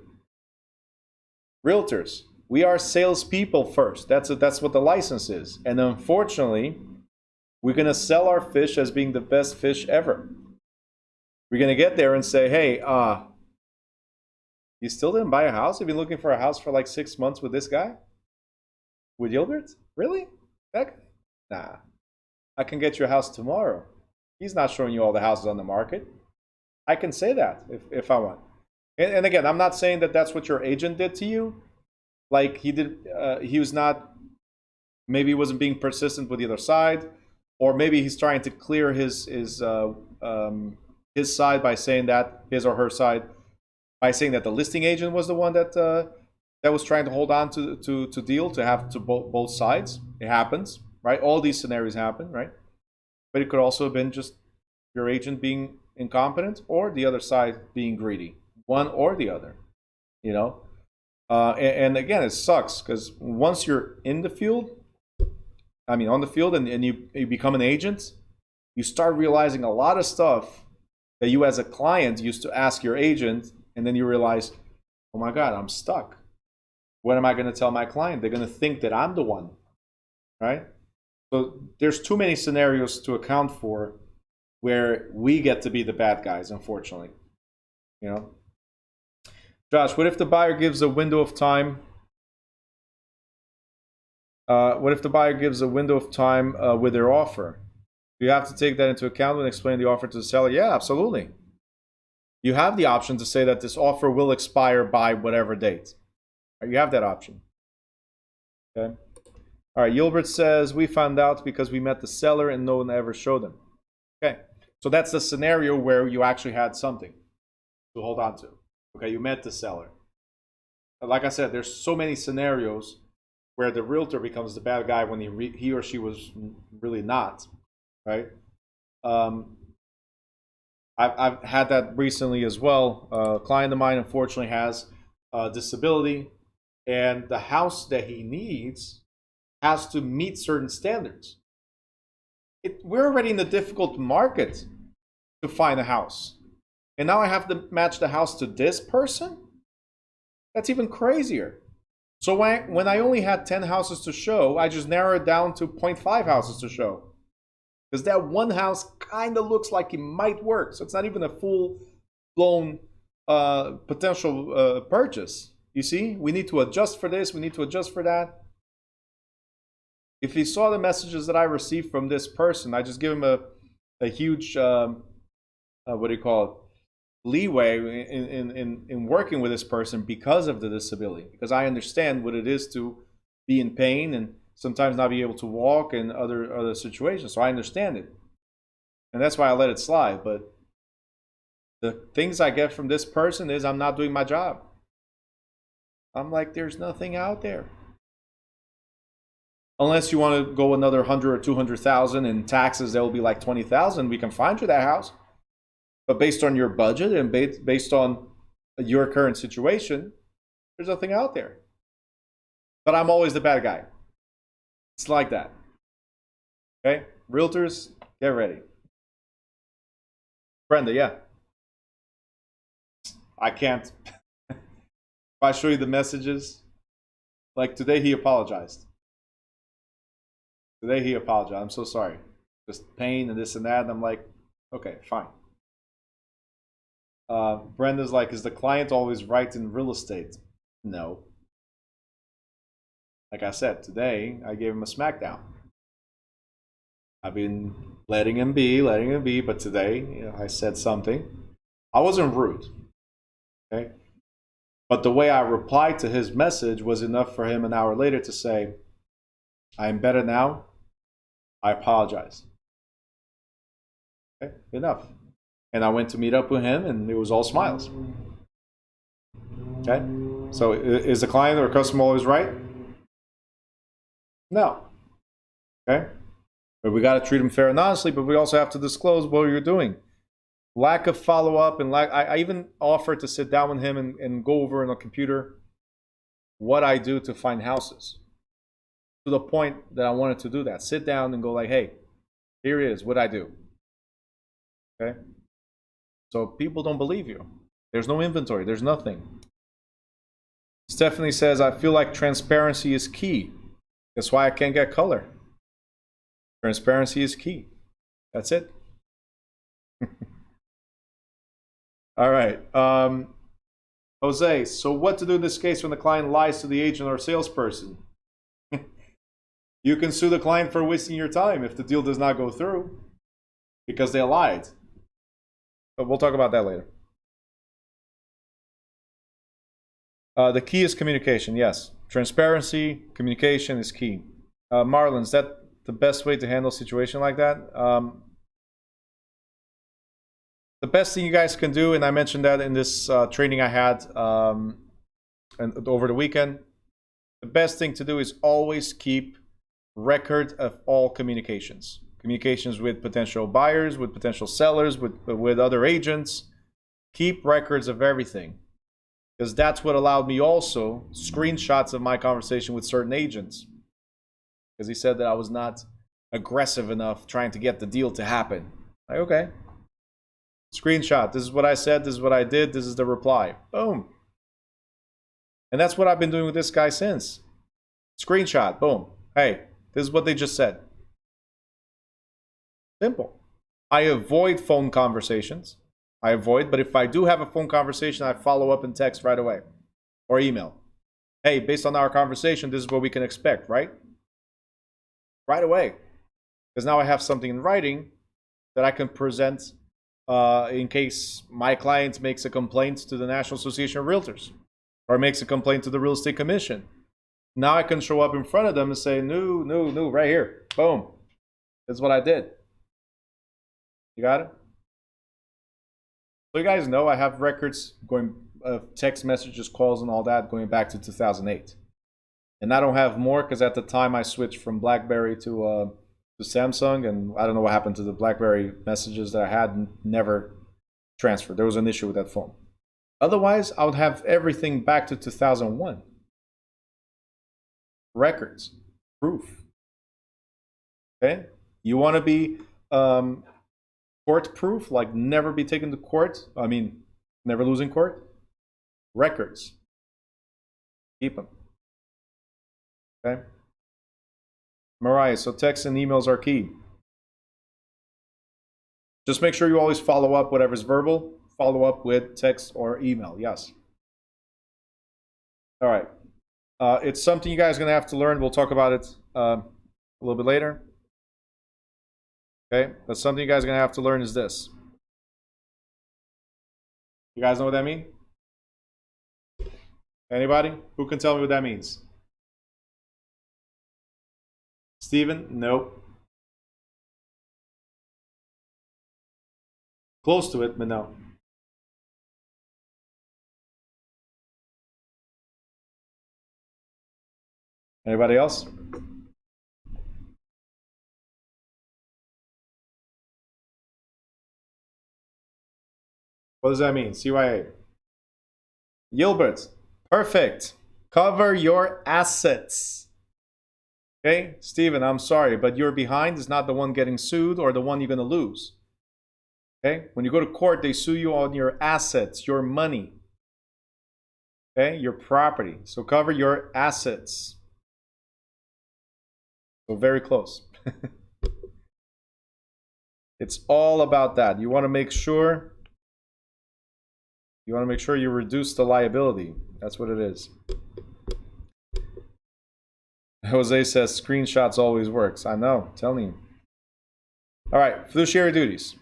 Speaker 1: Realtors, we are salespeople first. That's what the license is. And unfortunately, we're going to sell our fish as being the best fish ever. We're going to get there and say, hey, you still didn't buy a house? You've been looking for a house for like 6 months with this guy? With Gilbert? Really? That guy? Nah. I can get you a house tomorrow. He's not showing you all the houses on the market. I can say that if I want. And again, I'm not saying that that's what your agent did to you. Like he did, he was not, maybe he wasn't being persistent with the other side, or maybe he's trying to clear his side by saying that, his or her side, by saying that the listing agent was the one that was trying to hold on to deal, to have to both sides. It happens, right? All these scenarios happen, right? But it could also have been just your agent being incompetent or the other side being greedy, one or the other, you know? And again, it sucks because once you're in the field, I mean, on the field and you become an agent, you start realizing a lot of stuff that you as a client used to ask your agent, and then you realize, oh my God, I'm stuck. What am I going to tell my client? They're going to think that I'm the one, right? So there's too many scenarios to account for where we get to be the bad guys, unfortunately. You know, Josh, what if the buyer gives a window of time? What if the buyer gives a window of time with their offer? Do you have to take that into account when explaining the offer to the seller? Yeah, absolutely. You have the option to say that this offer will expire by whatever date. You have that option. Okay. All right, Gilbert says, we found out because we met the seller and no one ever showed them. Okay, so that's the scenario where you actually had something to hold on to. Okay, you met the seller. Like I said, there's so many scenarios where the realtor becomes the bad guy when he or she was really not, right? I've had that recently as well. A client of mine, unfortunately, has a disability, and the house that he needs has to meet certain standards. We're already in a difficult market to find a house. And now I have to match the house to this person? That's even crazier. So when I only had 10 houses to show, I just narrowed it down to 0.5 houses to show. Because that one house kind of looks like it might work. So it's not even a full-blown potential purchase. You see, we need to adjust for this, we need to adjust for that. If he saw the messages that I received from this person, I just give him a huge, what do you call it, leeway in working with this person because of the disability. Because I understand what it is to be in pain and sometimes not be able to walk and other situations. So I understand it. And that's why I let it slide. But the things I get from this person is I'm not doing my job. I'm like, there's nothing out there. Unless you want to go another 100 or 200,000 in taxes, that will be like 20,000. We can find you that house. But based on your budget and based on your current situation, there's nothing out there. But I'm always the bad guy. It's like that. Okay? Realtors, get ready. Brenda, yeah. I can't. If I show you the messages, like today he apologized. Today he apologized. I'm so sorry. Just pain and this and that. And I'm like, okay, fine. Brenda's like, is the client always right in real estate? No. Like I said, today I gave him a smackdown. I've been letting him be, but today I said something. I wasn't rude. Okay? But the way I replied to his message was enough for him an hour later to say, I am better now. I apologize. Okay? Enough. And I went to meet up with him, and it was all smiles. Okay? So is the client or customer always right? No. Okay? But we got to treat them fair and honestly, but we also have to disclose what you're doing. Lack of follow-up, and I even offered to sit down with him and go over on a computer what I do to find houses. To the point that I wanted to do that. Sit down and go like, hey, here it is, what I do. Okay? So people don't believe you. There's no inventory. There's nothing. Stephanie says, I feel like transparency is key. That's why I can't get color. Transparency is key. That's it. All right. Jose, so what to do in this case when the client lies to the agent or salesperson? You can sue the client for wasting your time if the deal does not go through because they lied. But we'll talk about that later. The key is communication, yes. Transparency, communication is key. Marlon, is that the best way to handle a situation like that? The best thing you guys can do, and I mentioned that in this training I had and over the weekend, the best thing to do is always keep record of all communications. Communications with potential buyers, with potential sellers, with other agents. Keep records of everything. Because that's what allowed me also screenshots of my conversation with certain agents. Because he said that I was not aggressive enough trying to get the deal to happen. Like, okay. Screenshot. This is what I said. This is what I did. This is the reply. Boom. And that's what I've been doing with this guy since. Screenshot. Boom. Hey, this is what they just said. Simple. I avoid phone conversations. But if I do have a phone conversation, I follow up in text right away or email. Hey, based on our conversation, this is what we can expect, right? Right away. Because now I have something in writing that I can present in case my client makes a complaint to the National Association of Realtors or makes a complaint to the Real Estate Commission. Now I can show up in front of them and say, no, right here. Boom. That's what I did. You got it? So you guys know I have records going, text messages, calls, and all that going back to 2008. And I don't have more because at the time I switched from BlackBerry to Samsung, and I don't know what happened to the BlackBerry messages that I had never transferred. There was an issue with that phone. Otherwise, I would have everything back to 2001. Records, proof. Okay? You want to be court proof, like never be taken to court? I mean, never lose in court? Records. Keep them. Okay? Mariah, so texts and emails are key. Just make sure you always follow up whatever's verbal. Follow up with text or email. Yes. All right. It's something you guys are going to have to learn. We'll talk about it a little bit later. Okay? But something you guys are going to have to learn is this. You guys know what that means? Anybody? Who can tell me what that means? Steven? Nope. Close to it, but no. Anybody else? What does that mean? CYA. Gilbert. Perfect. Cover your assets. Okay, Steven, I'm sorry, but your behind is not the one getting sued or the one you're going to lose. Okay, when you go to court, they sue you on your assets, your money. Okay, your property. So cover your assets. So very close. It's all about that. You want to make sure you reduce the liability. That's what it is. Jose says screenshots always works. I know, I'm telling you. All right, fiduciary duties.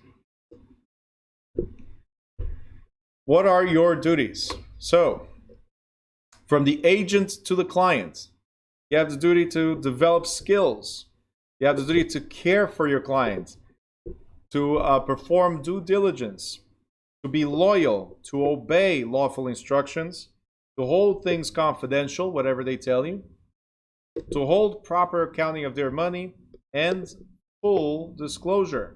Speaker 1: What are your duties? So, from the agent to the client, you have the duty to develop skills. You have the duty to care for your client, to perform due diligence, to be loyal, to obey lawful instructions, to hold things confidential, whatever they tell you, to hold proper accounting of their money, and full disclosure.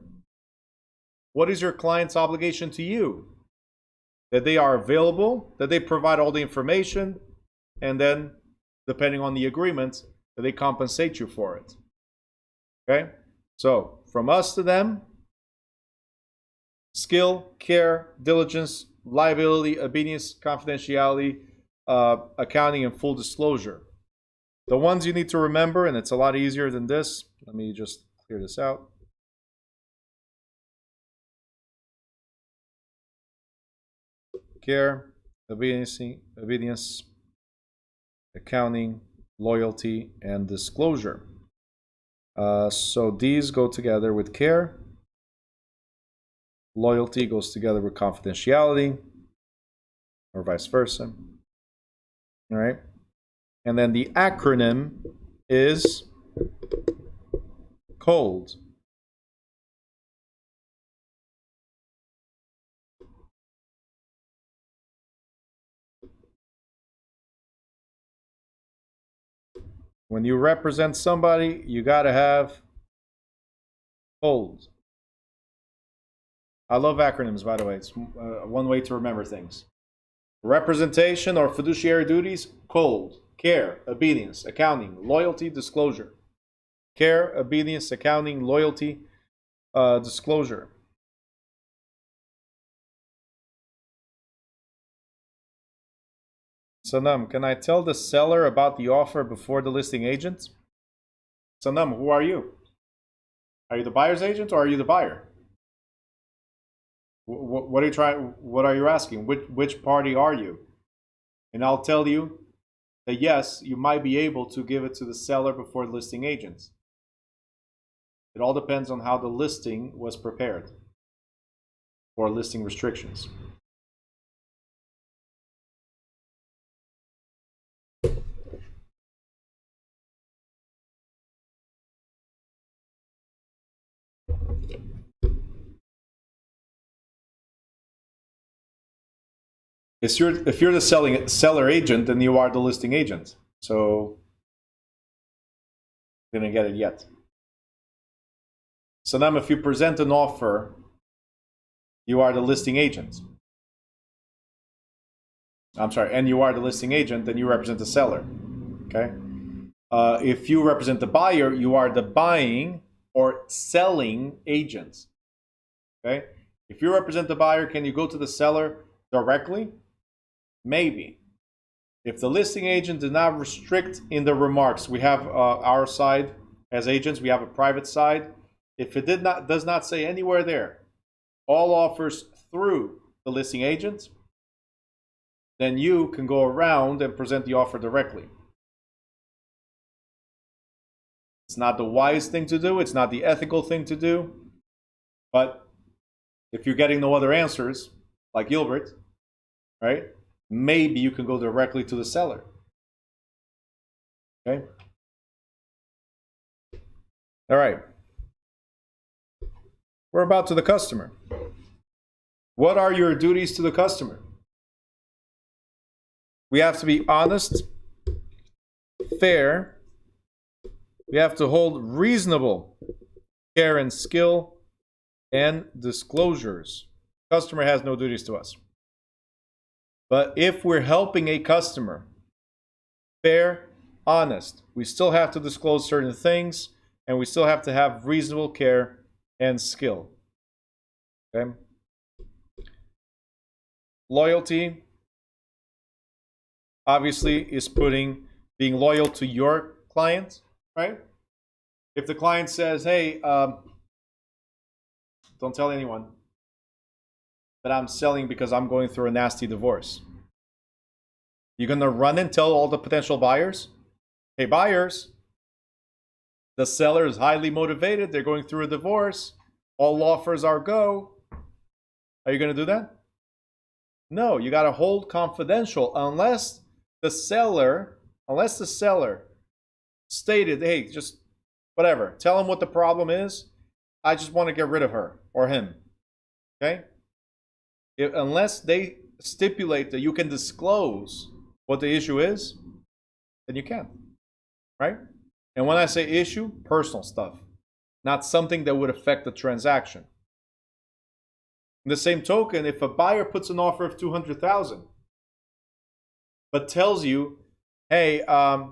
Speaker 1: What is your client's obligation to you? That they are available, that they provide all the information, and then, depending on the agreement, that they compensate you for it. Okay? So, from us to them, skill, care, diligence, liability, obedience, confidentiality, accounting, and full disclosure. The ones you need to remember, and it's a lot easier than this. Let me just clear this out. Care, obedience, accounting, loyalty, and disclosure. So these go together with care. Loyalty goes together with confidentiality, or vice versa. All right. And then the acronym is COLD. When you represent somebody, you got to have COLD. I love acronyms, by the way. It's one way to remember things. Representation or fiduciary duties, COLD. Care, obedience, accounting, loyalty, disclosure. Care, obedience, accounting, loyalty, disclosure. Sanam, can I tell the seller about the offer before the listing agent? Sanam, who are you? Are you the buyer's agent or are you the buyer? What are you trying? What are you asking? Which party are you? And I'll tell you that yes, you might be able to give it to the seller before the listing agent. It all depends on how the listing was prepared or listing restrictions. If you're the seller agent, then you are the listing agent. So, didn't get it yet. So now if you present an offer, you are the listing agent. I'm sorry, and you are the listing agent, then you represent the seller. Okay? If you represent the buyer, you are the buying or selling agent. Okay? If you represent the buyer, can you go to the seller directly? Maybe. If the listing agent did not restrict in the remarks, we have our side as agents, we have a private side. If it does not say anywhere there, all offers through the listing agent, then you can go around and present the offer directly. It's not the wise thing to do, it's not the ethical thing to do, but if you're getting no other answers, like Gilbert, right? Maybe you can go directly to the seller. Okay? All right. We're about to the customer. What are your duties to the customer? We have to be honest, fair, We have to hold reasonable care and skill and disclosures. Customer has no duties to us. But if we're helping a customer, fair, honest, we still have to disclose certain things, and we still have to have reasonable care and skill. Okay? Loyalty, obviously, is being loyal to your client, right? If the client says, hey, don't tell anyone that I'm selling because I'm going through a nasty divorce. You're going to run and tell all the potential buyers, hey, buyers, the seller is highly motivated. They're going through a divorce. All offers are go. Are you going to do that? No, you got to hold confidential unless the seller stated, hey, just whatever, tell him what the problem is. I just want to get rid of her or him. Okay? Unless they stipulate that you can disclose what the issue is, then you can. Right? And when I say issue, personal stuff, not something that would affect the transaction. In the same token, if a buyer puts an offer of $200,000, but tells you, hey, I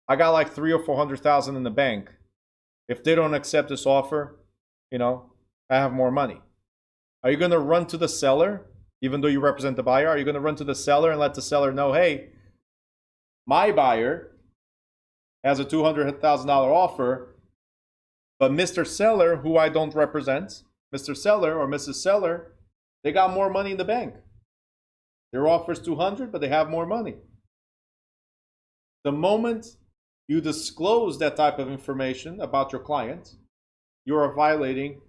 Speaker 1: got like $300,000 or $400,000 in the bank. If they don't accept this offer, I have more money. Are you going to run to the seller, even though you represent the buyer? Are you going to run to the seller and let the seller know, hey, my buyer has a $200,000 offer, but Mr. Seller, who I don't represent, Mr. Seller or Mrs. Seller, they got more money in the bank. Their offer is $200,000, but they have more money. The moment you disclose that type of information about your client, you are violating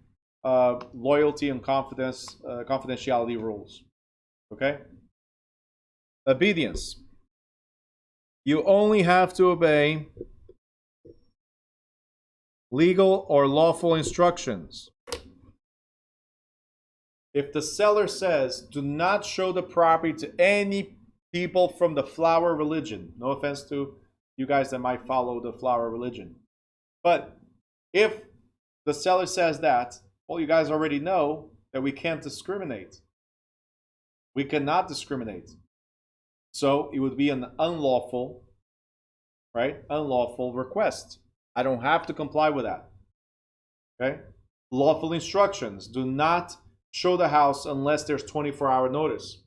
Speaker 1: loyalty and confidentiality rules. Okay? Obedience. You only have to obey legal or lawful instructions. If the seller says, do not show the property to any people from the flower religion, no offense to you guys that might follow the flower religion, but if the seller says that, well, you guys already know that we can't discriminate. We cannot discriminate. So it would be an unlawful, right? Unlawful request. I don't have to comply with that. Okay? Lawful instructions. Do not show the house unless there's 24-hour notice.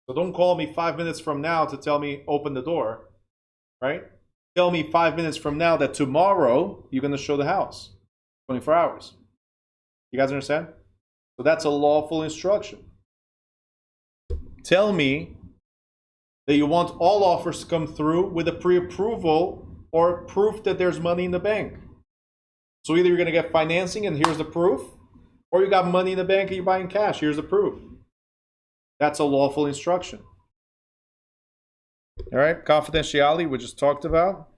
Speaker 1: So don't call me 5 minutes from now to tell me open the door, right? Tell me 5 minutes from now that tomorrow you're going to show the house. 24 hours. You guys understand? So that's a lawful instruction. Tell me that you want all offers to come through with a pre-approval or proof that there's money in the bank. So either you're going to get financing and here's the proof, or you got money in the bank and you're buying cash, here's the proof. That's a lawful instruction. All right, confidentiality, we just talked about.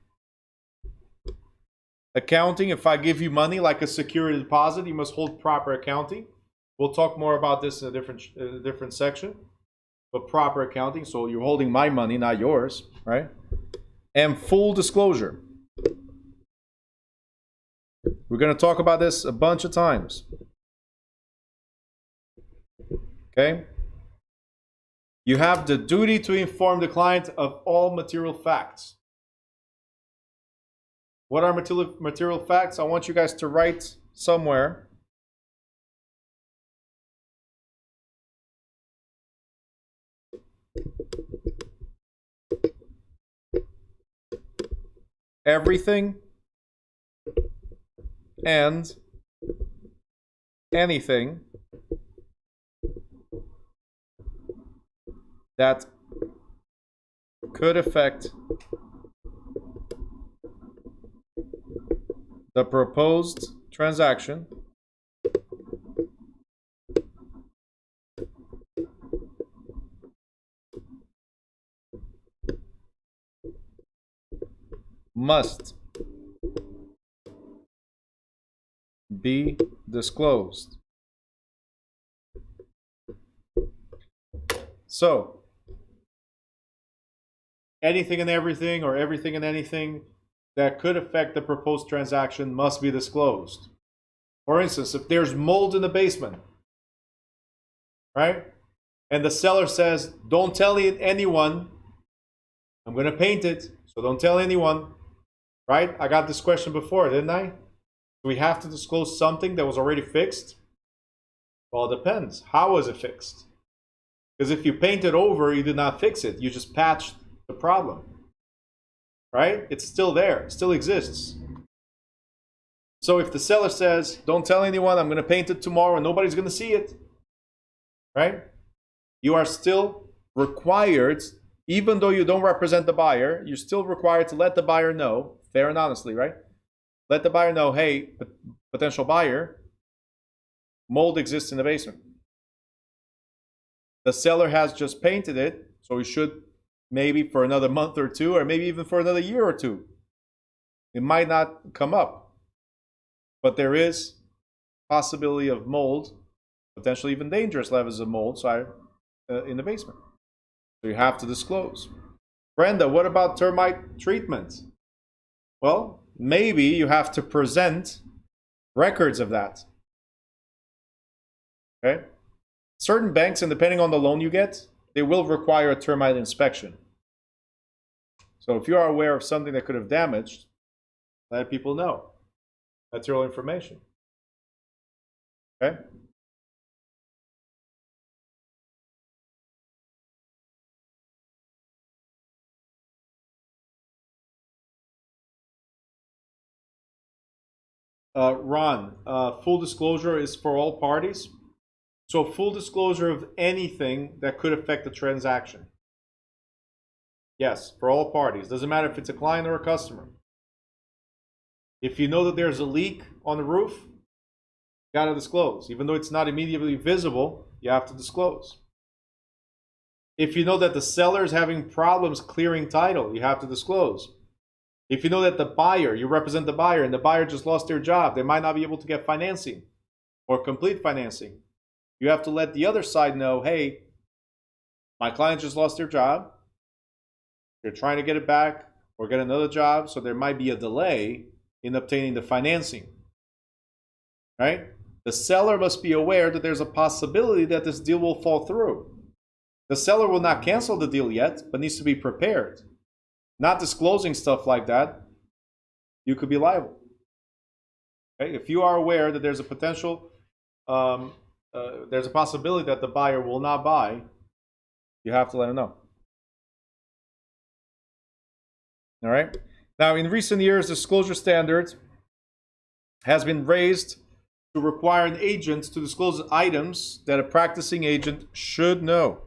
Speaker 1: Accounting, if I give you money like a security deposit, you must hold proper accounting. We'll talk more about this in a different section. But proper accounting, so you're holding my money, not yours, right? And full disclosure. We're going to talk about this a bunch of times. Okay? You have the duty to inform the client of all material facts. What are material facts? I want you guys to write somewhere. Everything and anything that could affect the proposed transaction must be disclosed. So, anything and everything, or everything and anything, that could affect the proposed transaction must be disclosed. For instance, if there's mold in the basement, right? And the seller says, don't tell anyone, I'm going to paint it, so don't tell anyone, right? I got this question before, didn't I? Do we have to disclose something that was already fixed? Well, it depends. How was it fixed? Because if you paint it over, you did not fix it. You just patched the problem, right? It's still there. It still exists. So if the seller says, don't tell anyone, I'm going to paint it tomorrow, and nobody's going to see it, right? You are still required, even though you don't represent the buyer, you're still required to let the buyer know, fair and honestly, right? Let the buyer know, hey, potential buyer, mold exists in the basement. The seller has just painted it, so he should maybe for another month or two, or maybe even for another year or two. It might not come up. But there is possibility of mold, potentially even dangerous levels of mold in the basement. So you have to disclose. Brenda, what about termite treatment? Well, maybe you have to present records of that. Okay? Certain banks, and depending on the loan you get, they will require a termite inspection. So if you are aware of something that could have damaged, let people know. That's your information. Okay? Ron, full disclosure is for all parties. So full disclosure of anything that could affect the transaction. Yes, for all parties. Doesn't matter if it's a client or a customer. If you know that there's a leak on the roof, you gotta disclose. Even though it's not immediately visible, you have to disclose. If you know that the seller is having problems clearing title, you have to disclose. If you know that the buyer, you represent the buyer, and the buyer just lost their job, they might not be able to get financing or complete financing. You have to let the other side know, hey, my client just lost their job. They're trying to get it back or get another job, so there might be a delay in obtaining the financing, right? The seller must be aware that there's a possibility that this deal will fall through. The seller will not cancel the deal yet, but needs to be prepared. Not disclosing stuff like that, you could be liable. Okay? If you are aware that there's a potential, there's a possibility that the buyer will not buy, you have to let them know. All right? Now, in recent years, disclosure standard has been raised to require an agent to disclose items that a practicing agent should know.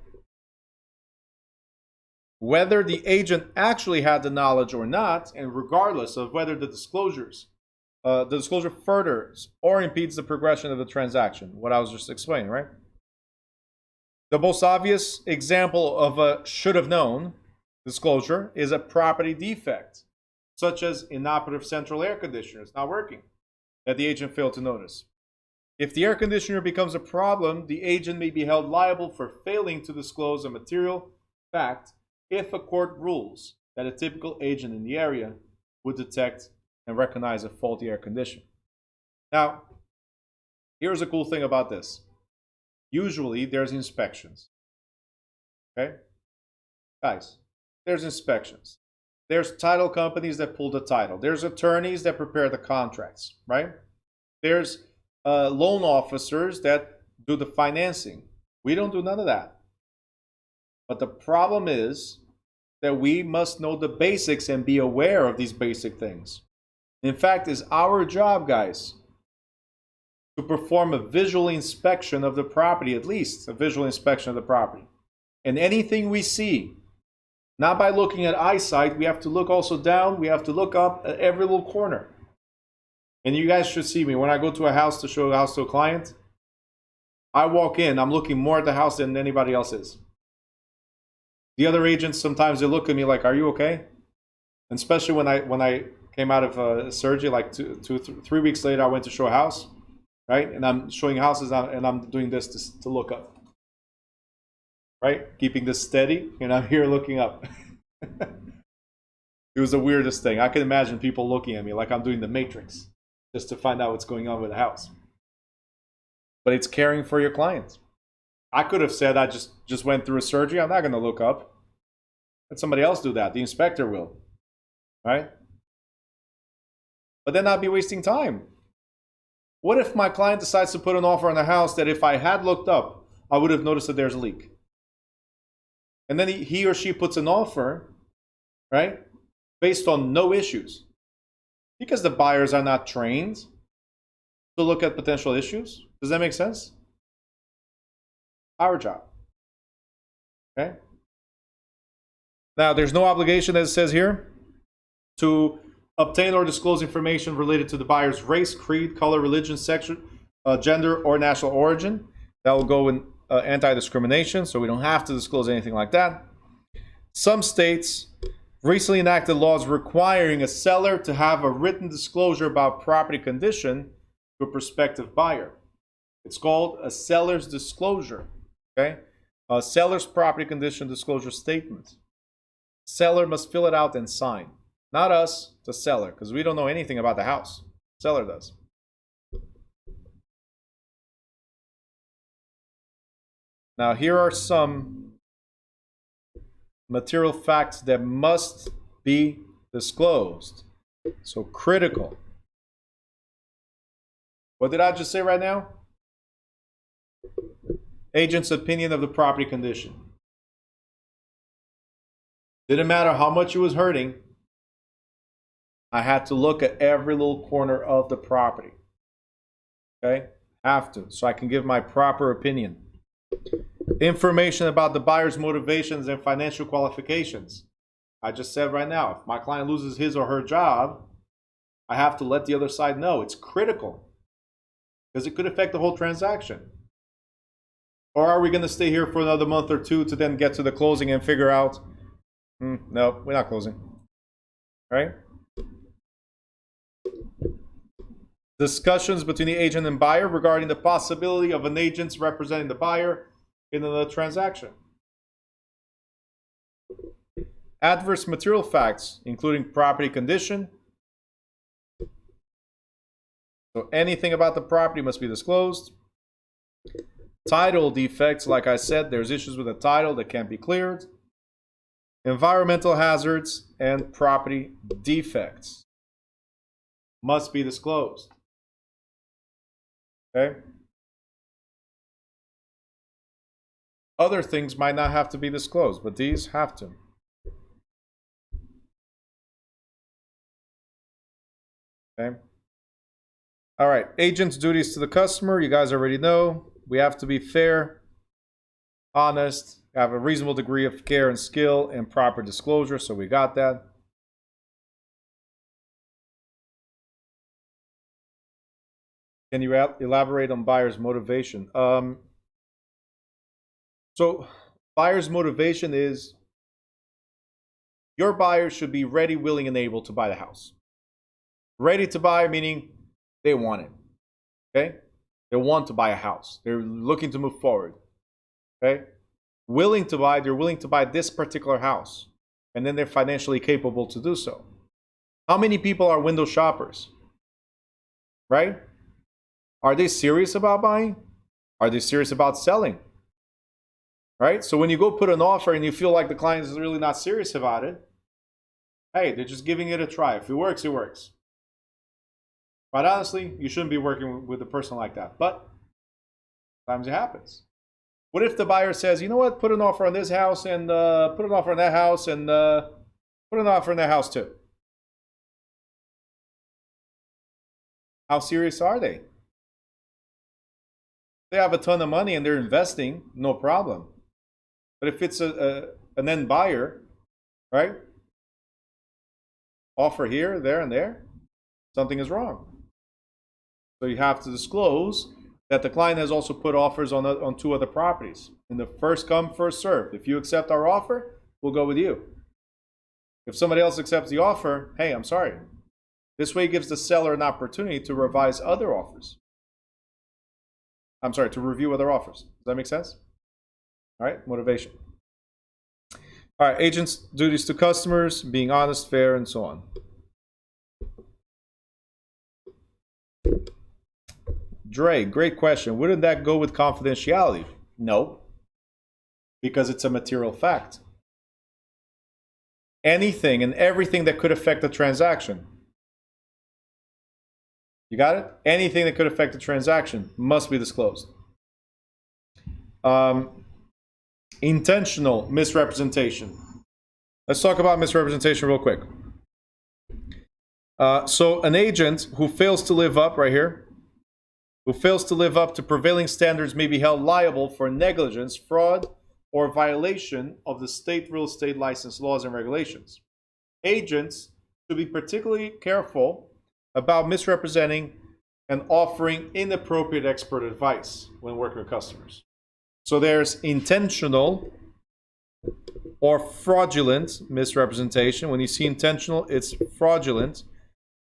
Speaker 1: Whether the agent actually had the knowledge or not, and regardless of whether the disclosure furthers or impedes the progression of the transaction, what I was just explaining, right? The most obvious example of a should have known disclosure is a property defect, such as inoperative central air conditioner. It's not working, that the agent failed to notice. If the air conditioner becomes a problem, the agent may be held liable for failing to disclose a material fact if a court rules that a typical agent in the area would detect and recognize a faulty air conditioner. Now, here's a cool thing about this. Usually, there's inspections. Okay? Guys, there's inspections. There's title companies that pull the title. There's attorneys that prepare the contracts, right? There's loan officers that do the financing. We don't do none of that. But the problem is that we must know the basics and be aware of these basic things. In fact, it's our job, guys, to perform a visual inspection of the property, at least a visual inspection of the property. And anything we see, not by looking at eyesight, we have to look also down, we have to look up at every little corner. And you guys should see me when I go to a house to show a house to a client. I walk in, I'm looking more at the house than anybody else is. The other agents, sometimes they look at me like, are you okay? And especially when I came out of surgery, like 3 weeks later, I went to show a house, right? And I'm showing houses and I'm doing this to look up, right? Keeping this steady, and I'm here looking up. It was the weirdest thing. I can imagine people looking at me like I'm doing the Matrix just to find out what's going on with the house. But it's caring for your clients. I could have said I just went through a surgery. I'm not going to look up. Let somebody else do that. The inspector will. Right? But then I'd be wasting time. What if my client decides to put an offer on a house that if I had looked up, I would have noticed that there's a leak? And then he or she puts an offer, right, based on no issues. Because the buyers are not trained to look at potential issues. Does that make sense? Our job. Okay? Now, there's no obligation, as it says here, to obtain or disclose information related to the buyer's race, creed, color, religion, sexual, gender, or national origin. That will go in anti-discrimination, so we don't have to disclose anything like that. Some states recently enacted laws requiring a seller to have a written disclosure about property condition to a prospective buyer. It's called a seller's disclosure. Okay? A seller's property condition disclosure statement. Seller must fill it out and sign. Not us, the seller, because we don't know anything about the house. Seller does. Now, here are some material facts that must be disclosed. So, critical. What did I just say right now? Agent's opinion of the property condition. Didn't matter how much it was hurting. I had to look at every little corner of the property. Okay? Have to, so I can give my proper opinion. Information about the buyer's motivations and financial qualifications. I just said right now, if my client loses his or her job, I have to let the other side know. It's critical because it could affect the whole transaction. Or are we going to stay here for another month or two to then get to the closing and figure out, no, we're not closing. All right? Discussions between the agent and buyer regarding the possibility of an agent representing the buyer in the transaction. Adverse material facts, including property condition. So anything about the property must be disclosed. Title defects, like I said, there's issues with the title that can't be cleared. Environmental hazards and property defects must be disclosed. Okay? Other things might not have to be disclosed, but these have to. Okay? All right, agent's duties to the customer, you guys already know. We have to be fair, honest, have a reasonable degree of care and skill, and proper disclosure, so we got that. Can you elaborate on buyer's motivation? So buyer's motivation is your buyer should be ready, willing, and able to buy the house. Ready to buy meaning they want it. Okay? They want to buy a house. They're looking to move forward. Okay? Willing to buy, they're willing to buy this particular house. And then they're financially capable to do so. How many people are window shoppers? Right? Are they serious about buying? Are they serious about selling? Right? So when you go put an offer and you feel like the client is really not serious about it, hey, they're just giving it a try. If it works, it works. Quite honestly, you shouldn't be working with a person like that. But sometimes it happens. What if the buyer says, you know what, put an offer on this house and put an offer on that house and put an offer on that house too? How serious are they? They have a ton of money and they're investing, no problem. But if it's an end buyer, right? Offer here, there, and there, something is wrong. So you have to disclose that the client has also put offers on 2 other properties. In the first come, first served. If you accept our offer, we'll go with you. If somebody else accepts the offer, hey, I'm sorry. This way it gives the seller an opportunity to revise other offers. I'm sorry, to review other offers. Does that make sense? All right, motivation. All right, agents' duties to customers, being honest, fair, and so on. Dre, great question. Wouldn't that go with confidentiality? No, because it's a material fact. Anything and everything that could affect the transaction. You got it? Anything that could affect the transaction must be disclosed. Intentional misrepresentation. Let's talk about misrepresentation real quick. So an agent who fails to live up, right here, who fails to live up to prevailing standards may be held liable for negligence, fraud, or violation of the state real estate license laws and regulations. Agents should be particularly careful about misrepresenting and offering inappropriate expert advice when working with customers. So there's intentional or fraudulent misrepresentation. When you see intentional, it's fraudulent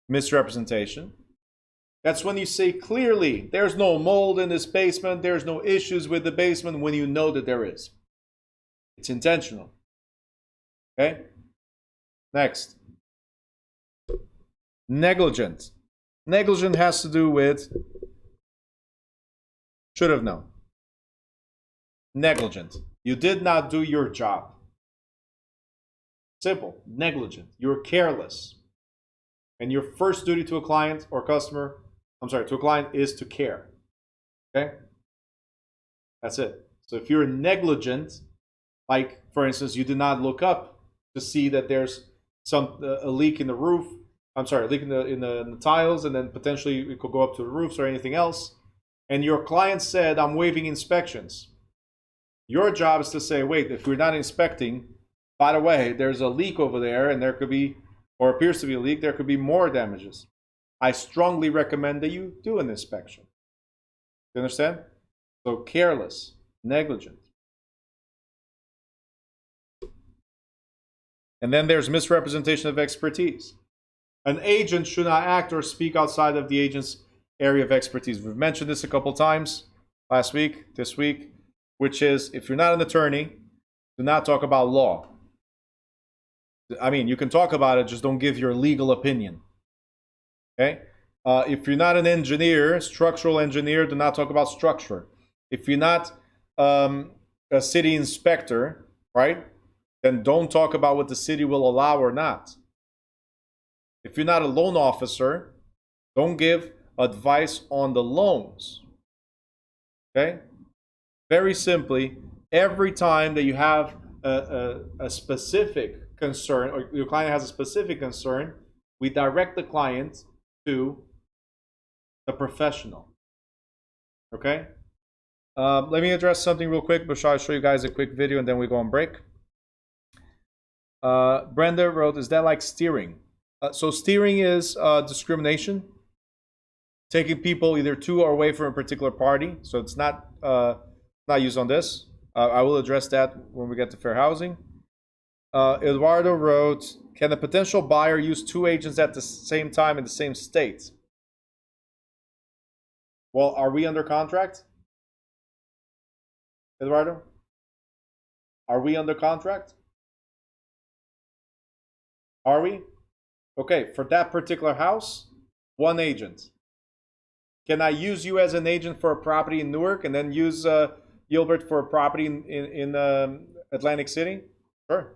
Speaker 1: misrepresentation. That's when you say clearly, there's no mold in this basement, there's no issues with the basement, when you know that there is. It's intentional. Okay? Next. Negligent. Negligent has to do with should have known. Negligent. You did not do your job. Simple. Negligent. You're careless. And your first duty to a client or customer, to a client is to care. Okay? That's it. So if you're negligent, like for instance, you did not look up to see that there's a leak in the roof, a leak in the tiles, and then potentially it could go up to the roofs or anything else, and your client said, I'm waiving inspections. Your job is to say, wait, if we're not inspecting, by the way, there's a leak over there, and there could be, or appears to be a leak, there could be more damages. I strongly recommend that you do an inspection. You understand? So careless, negligent. And then there's misrepresentation of expertise. An agent should not act or speak outside of the agent's area of expertise. We've mentioned this a couple times last week, this week, which is if you're not an attorney, do not talk about law. I mean, you can talk about it, just don't give your legal opinion. Okay? If you're not an engineer, structural engineer, do not talk about structure. If you're not a city inspector, right, then don't talk about what the city will allow or not. If you're not a loan officer, don't give advice on the loans. Okay? Very simply, every time that you have a specific concern, or your client has a specific concern, we direct the client to the professional. Okay? Let me address something real quick before I show you guys a quick video and then we go on break. Brenda wrote, is that like steering? So steering is discrimination, taking people either to or away from a particular party. So it's not used on this. I will address that when we get to fair housing. Eduardo wrote, can a potential buyer use two agents at the same time in the same state? Well, are we under contract? Eduardo? Are we under contract? Are we? Okay, for that particular house, one agent. Can I use you as an agent for a property in Newark and then use Gilbert for a property in Atlantic City? Sure.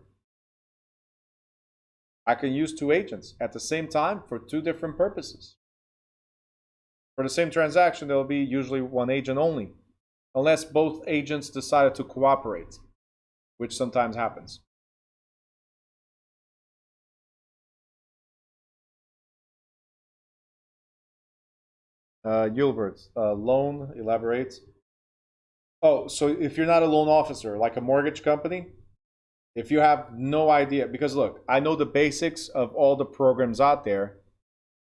Speaker 1: I can use two agents at the same time for two different purposes. For the same transaction, there will be usually one agent only, unless both agents decided to cooperate, which sometimes happens. Gilbert, loan, elaborate. Oh, so if you're not a loan officer, like a mortgage company, if you have no idea, because look, I know the basics of all the programs out there,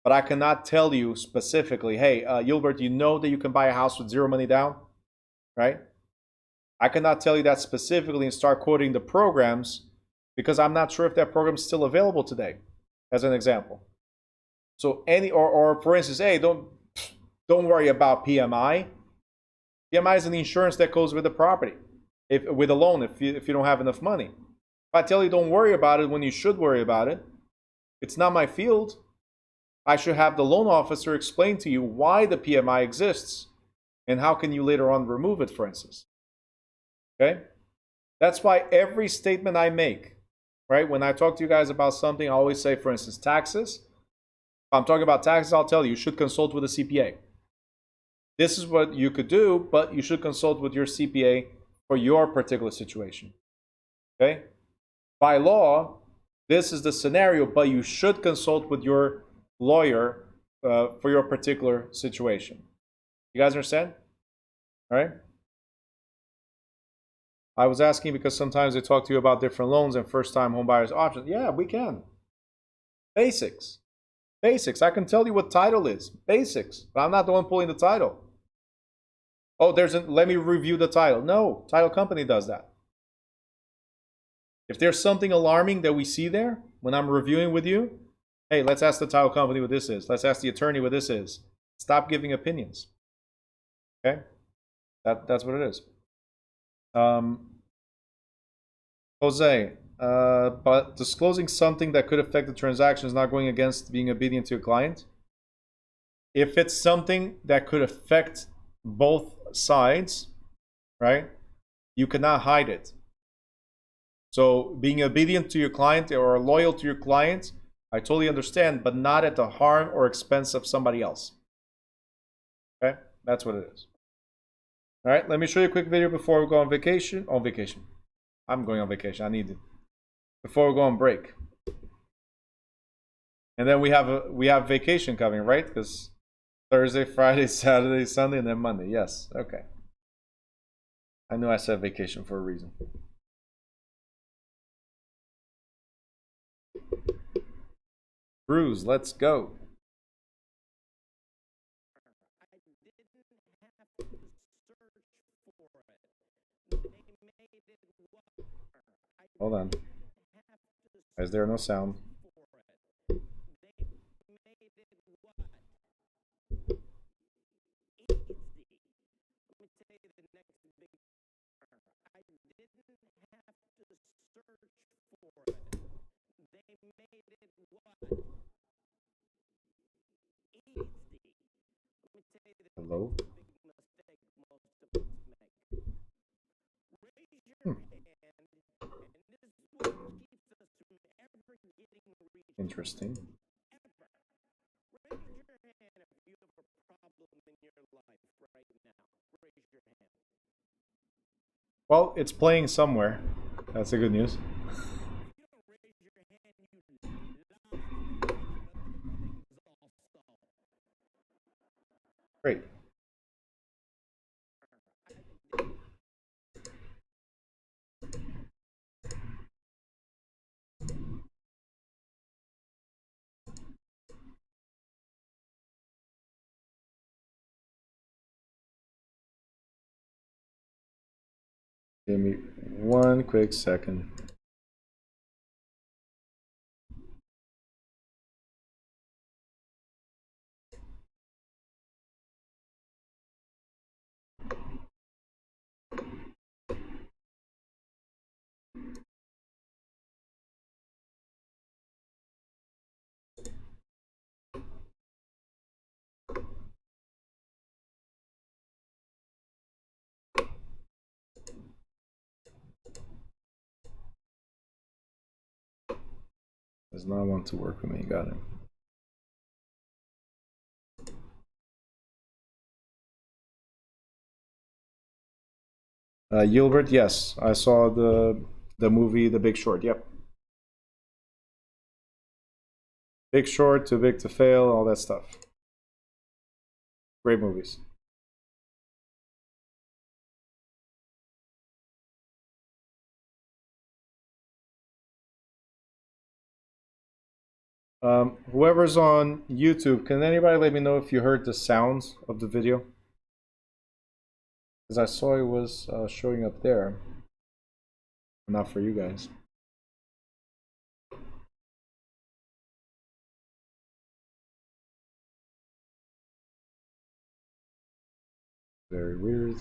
Speaker 1: but I cannot tell you specifically, hey, Gilbert, you know that you can buy a house with zero money down, right? I cannot tell you that specifically and start quoting the programs because I'm not sure if that program is still available today, as an example. So or for instance, hey, don't worry about PMI. PMI is an insurance that goes with the property, with a loan if you don't have enough money. I tell you don't worry about it when you should worry about it, it's not my field. I should have the loan officer explain to you why the PMI exists and how can you later on remove it, for instance. Okay? That's why every statement I make, right, when I talk to you guys about something, I always say, for instance, taxes. If I'm talking about taxes, I'll tell you should consult with a CPA. This is what you could do, but you should consult with your CPA for your particular situation. Okay? By law, this is the scenario, but you should consult with your lawyer for your particular situation. You guys understand? All right? I was asking because sometimes they talk to you about different loans and first-time home buyers options. Yeah, we can. Basics. Basics. I can tell you what title is. Basics. But I'm not the one pulling the title. Oh, let me review the title. No, title company does that. If there's something alarming that we see there when I'm reviewing with you, hey, let's ask the title company what this is. Let's ask the attorney what this is. Stop giving opinions. Okay? That's what it is. Jose, but disclosing something that could affect the transaction is not going against being obedient to your client. If it's something that could affect both sides, right, you cannot hide it. So being obedient to your client or loyal to your client, I totally understand, but not at the harm or expense of somebody else. Okay, that's what it is. All right, let me show you a quick video before we go on vacation. On vacation. I'm going on vacation. I need it. Before we go on break. And then we have vacation coming, right? Because Thursday, Friday, Saturday, Sunday, and then Monday. Yes, okay. I knew I said vacation for a reason. Cruise, let's go. Hold on. Is there no sound? Hello? Interesting. Well, it's playing somewhere. That's the good news. Great. Give me one quick second. Does not want to work with me. Got it. Gilbert, yes, I saw the movie The Big Short. Yep. Big Short, Too Big to Fail, all that stuff. Great movies. Whoever's on YouTube, can anybody let me know if you heard the sounds of the video? Because I saw it was showing up there. Not for you guys. Very weird.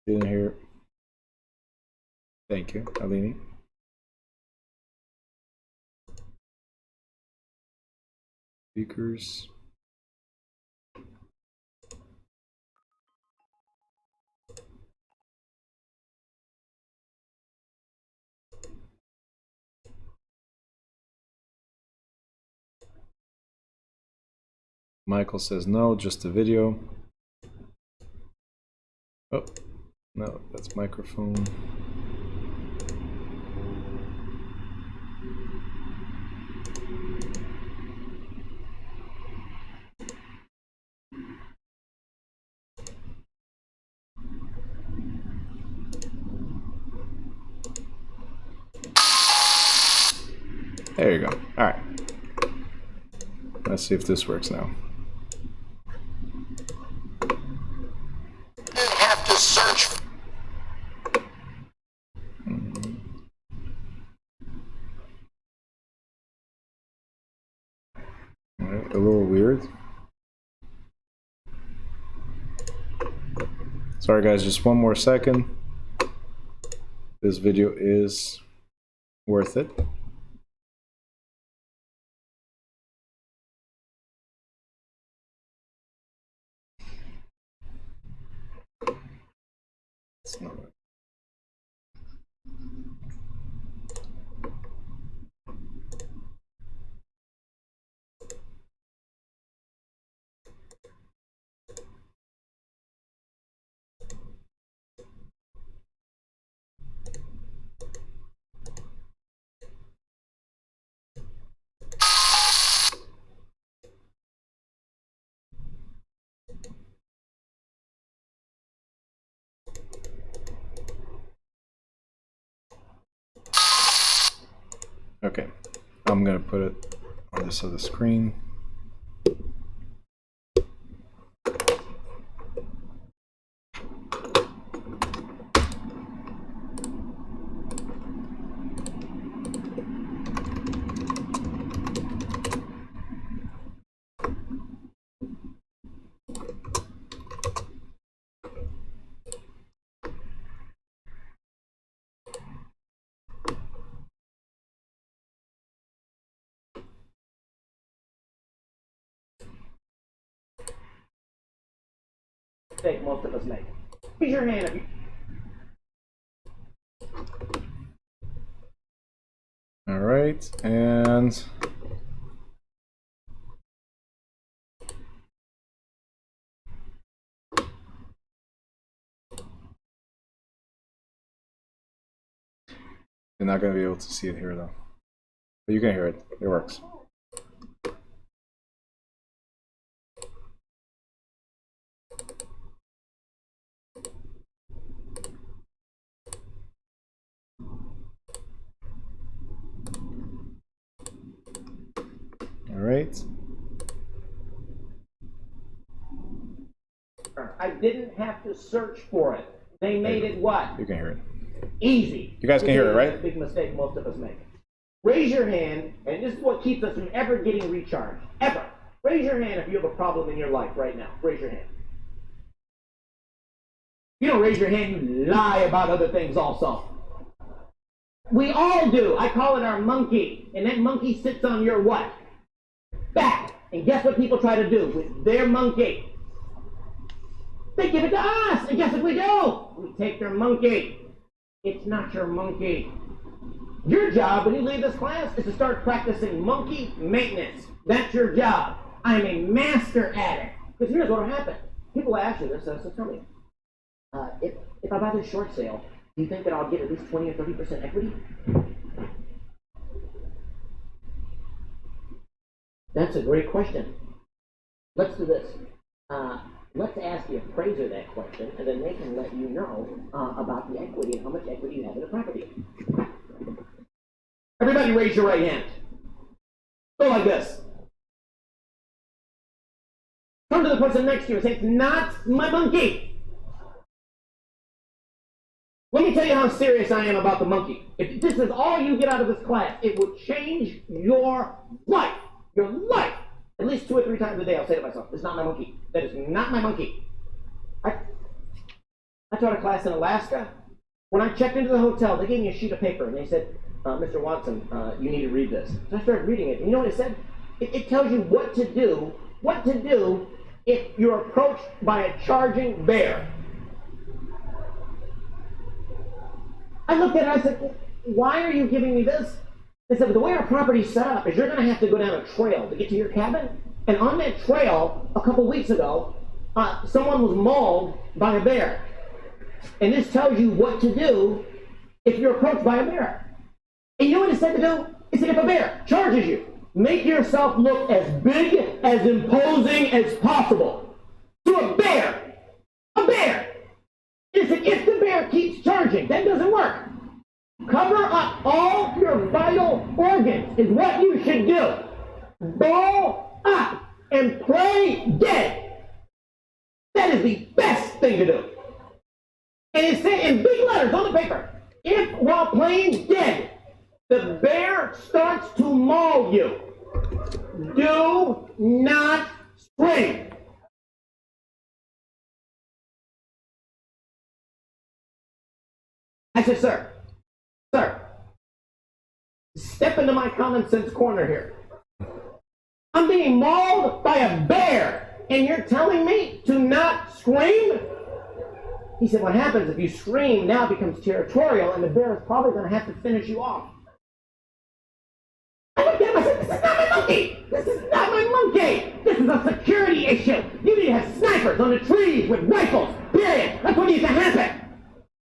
Speaker 1: Didn't hear. Thank you, Alini. Speakers. Michael says no, just the video. Oh, no, that's microphone. There you go. All right. Let's see if this works now.
Speaker 3: Have to search.
Speaker 1: All right, a little weird. Sorry guys, just one more second. This video is worth it. It's not right. Okay, I'm gonna put it on this other screen.
Speaker 4: Mistake most of us make. Raise your hand if you.
Speaker 1: All right, and you're not gonna be able to see it here though, but you can hear it. It works. All right.
Speaker 4: I didn't have to search for it. They made it what?
Speaker 1: You can hear it.
Speaker 4: Easy.
Speaker 1: You guys can hear it, right?
Speaker 4: That's a big mistake most of us make. Raise your hand, and this is what keeps us from ever getting recharged. Ever. Raise your hand if you have a problem in your life right now. Raise your hand. You don't raise your hand, you lie about other things also. We all do. I call it our monkey. And that monkey sits on your what? Back. And guess what people try to do with their monkey? They give it to us. And guess what we do? We take their monkey. It's not your monkey. Your job when you leave this class is to start practicing monkey maintenance. That's your job. I'm a master at it. Because here's what will happen. People ask you this, so tell me. If I buy this short sale, do you think that I'll get at least 20 or 30% equity? That's a great question. Let's do this. Let's ask the appraiser that question, and then they can let you know about the equity and how much equity you have in the property. Everybody raise your right hand. Go like this. Come to the person next to you and say, it's not my monkey. Let me tell you how serious I am about the monkey. If this is all you get out of this class, it will change your life. Your life. At least 2 or 3 times a day I'll say to myself, it's not my monkey. That is not my monkey. I taught a class in Alaska. When I checked into the hotel, they gave me a sheet of paper and they said, Mr. Watson, you need to read this. So I started reading it. And you know what it said? It tells you what to do if you're approached by a charging bear. I looked at it and I said, why are you giving me this? They said, the way our property's set up is you're going to have to go down a trail to get to your cabin. And on that trail, a couple weeks ago, someone was mauled by a bear. And this tells you what to do if you're approached by a bear. And you know what it said to do? It said if a bear charges you, make yourself look as big, as imposing as possible. To a bear. A bear. It said if the bear keeps charging, that doesn't work. Cover up all your vital organs is what you should do. Ball up and play dead. That is the best thing to do. And it said in big letters on the paper, if while playing dead, the bear starts to maul you, do not spring. I said, sir, step into my common sense corner here. I'm being mauled by a bear, and you're telling me to not scream? He said, what happens if you scream now it becomes territorial, and the bear is probably going to have to finish you off. I looked at him, I said, this is not my monkey! This is not my monkey! This is a security issue! You need to have snipers on the trees with rifles, period! That's what needs to happen!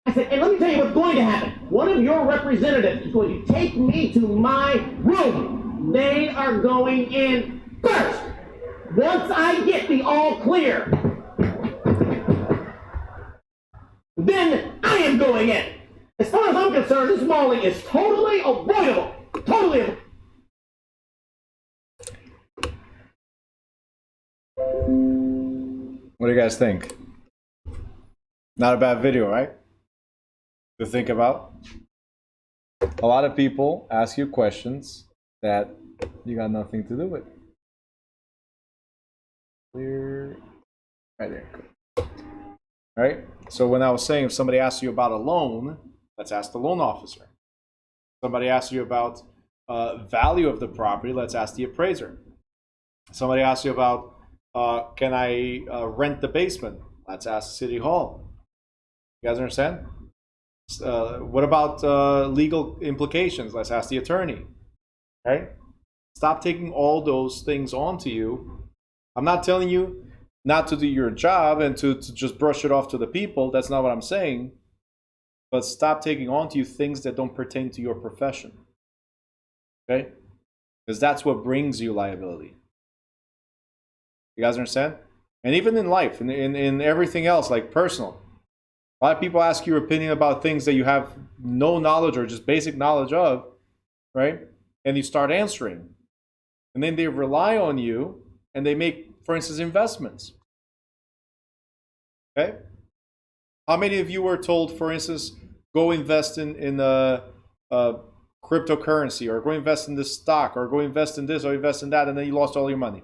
Speaker 4: I said, and let me tell you what's going to happen. One of your representatives is going to take me to my room. They are going in first. Once I get the all clear, then I am going in. As far as I'm concerned, this mauling is totally avoidable. Totally avoidable.
Speaker 1: What do you guys think? Not a bad video, right? To think about. A lot of people ask you questions that you got nothing to do with. Clear. Right there. Good. All right. So when I was saying if somebody asks you about a loan, let's ask the loan officer. Somebody asks you about value of the property, let's ask the appraiser. Somebody asks you about can I rent the basement? Let's ask City Hall. You guys understand? What about legal implications? Let's ask the attorney. Right? Stop taking all those things onto you. I'm not telling you not to do your job and to just brush it off to the people. That's not what I'm saying. But stop taking onto you things that don't pertain to your profession. Okay? Because that's what brings you liability. You guys understand? And even in life, in everything else, like personal. A lot of people ask your opinion about things that you have no knowledge or just basic knowledge of, right? And you start answering. And then they rely on you and they make, for instance, investments. Okay? How many of you were told, for instance, go invest in cryptocurrency, or go invest in this stock, or go invest in this, or invest in that, and then you lost all your money?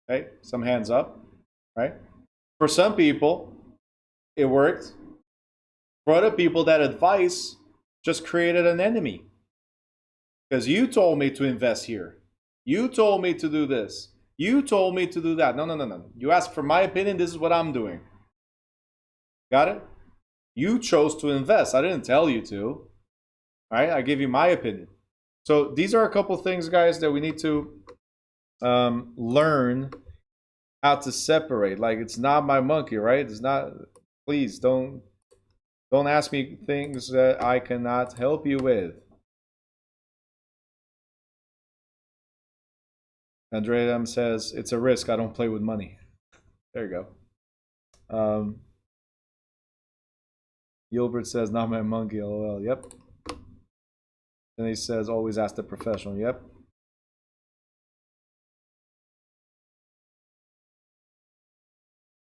Speaker 1: Okay? Some hands up, right? For some people, it worked. For other people, that advice just created an enemy. Because you told me to invest here. You told me to do this. You told me to do that. No. You asked for my opinion. This is what I'm doing. Got it? You chose to invest. I didn't tell you to. All right? I gave you my opinion. So these are a couple things, guys, that we need to learn how to separate. Like, it's not my monkey, right? It's not. Please don't ask me things that I cannot help you with. Andrea says, it's a risk. I don't play with money. There you go. Gilbert says, not my monkey. LOL. Yep. And he says, always ask the professional. Yep.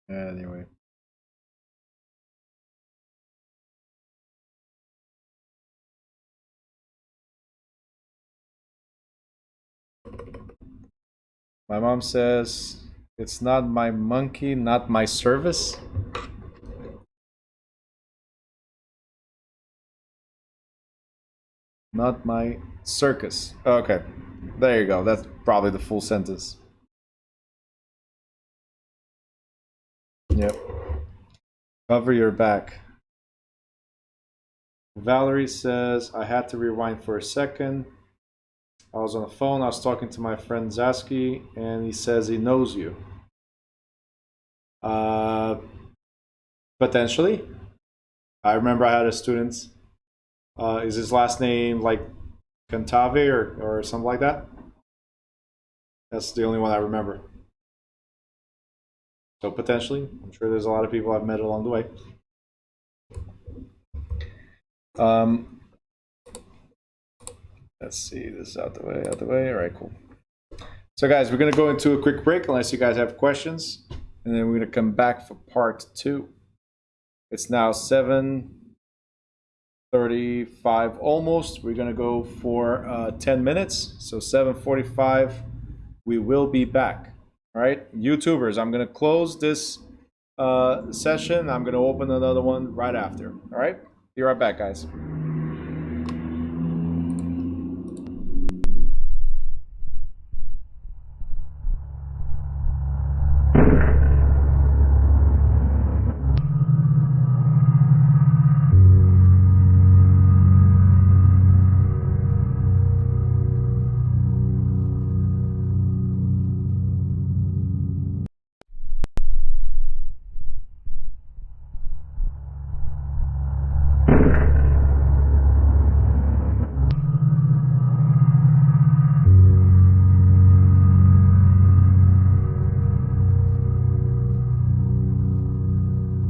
Speaker 1: Anyway. My mom says, it's not my monkey, not my service. Not my circus. Okay, there you go. That's probably the full sentence. Yep. Cover your back. Valerie says, I had to rewind for a second. I was on the phone. I was talking to my friend Zasky, and he says he knows you. Potentially. I remember I had a student. Is his last name like Cantave or something like that? That's the only one I remember. So potentially, I'm sure there's a lot of people I've met along the way. Let's see, this is out the way. All right, cool. So guys, we're gonna go into a quick break unless you guys have questions, and then we're gonna come back for part 2. It's now 7:35 almost. We're gonna go for 10 minutes. So 7:45, we will be back. All right, YouTubers, I'm gonna close this session. I'm gonna open another one right after. All right, be right back, guys.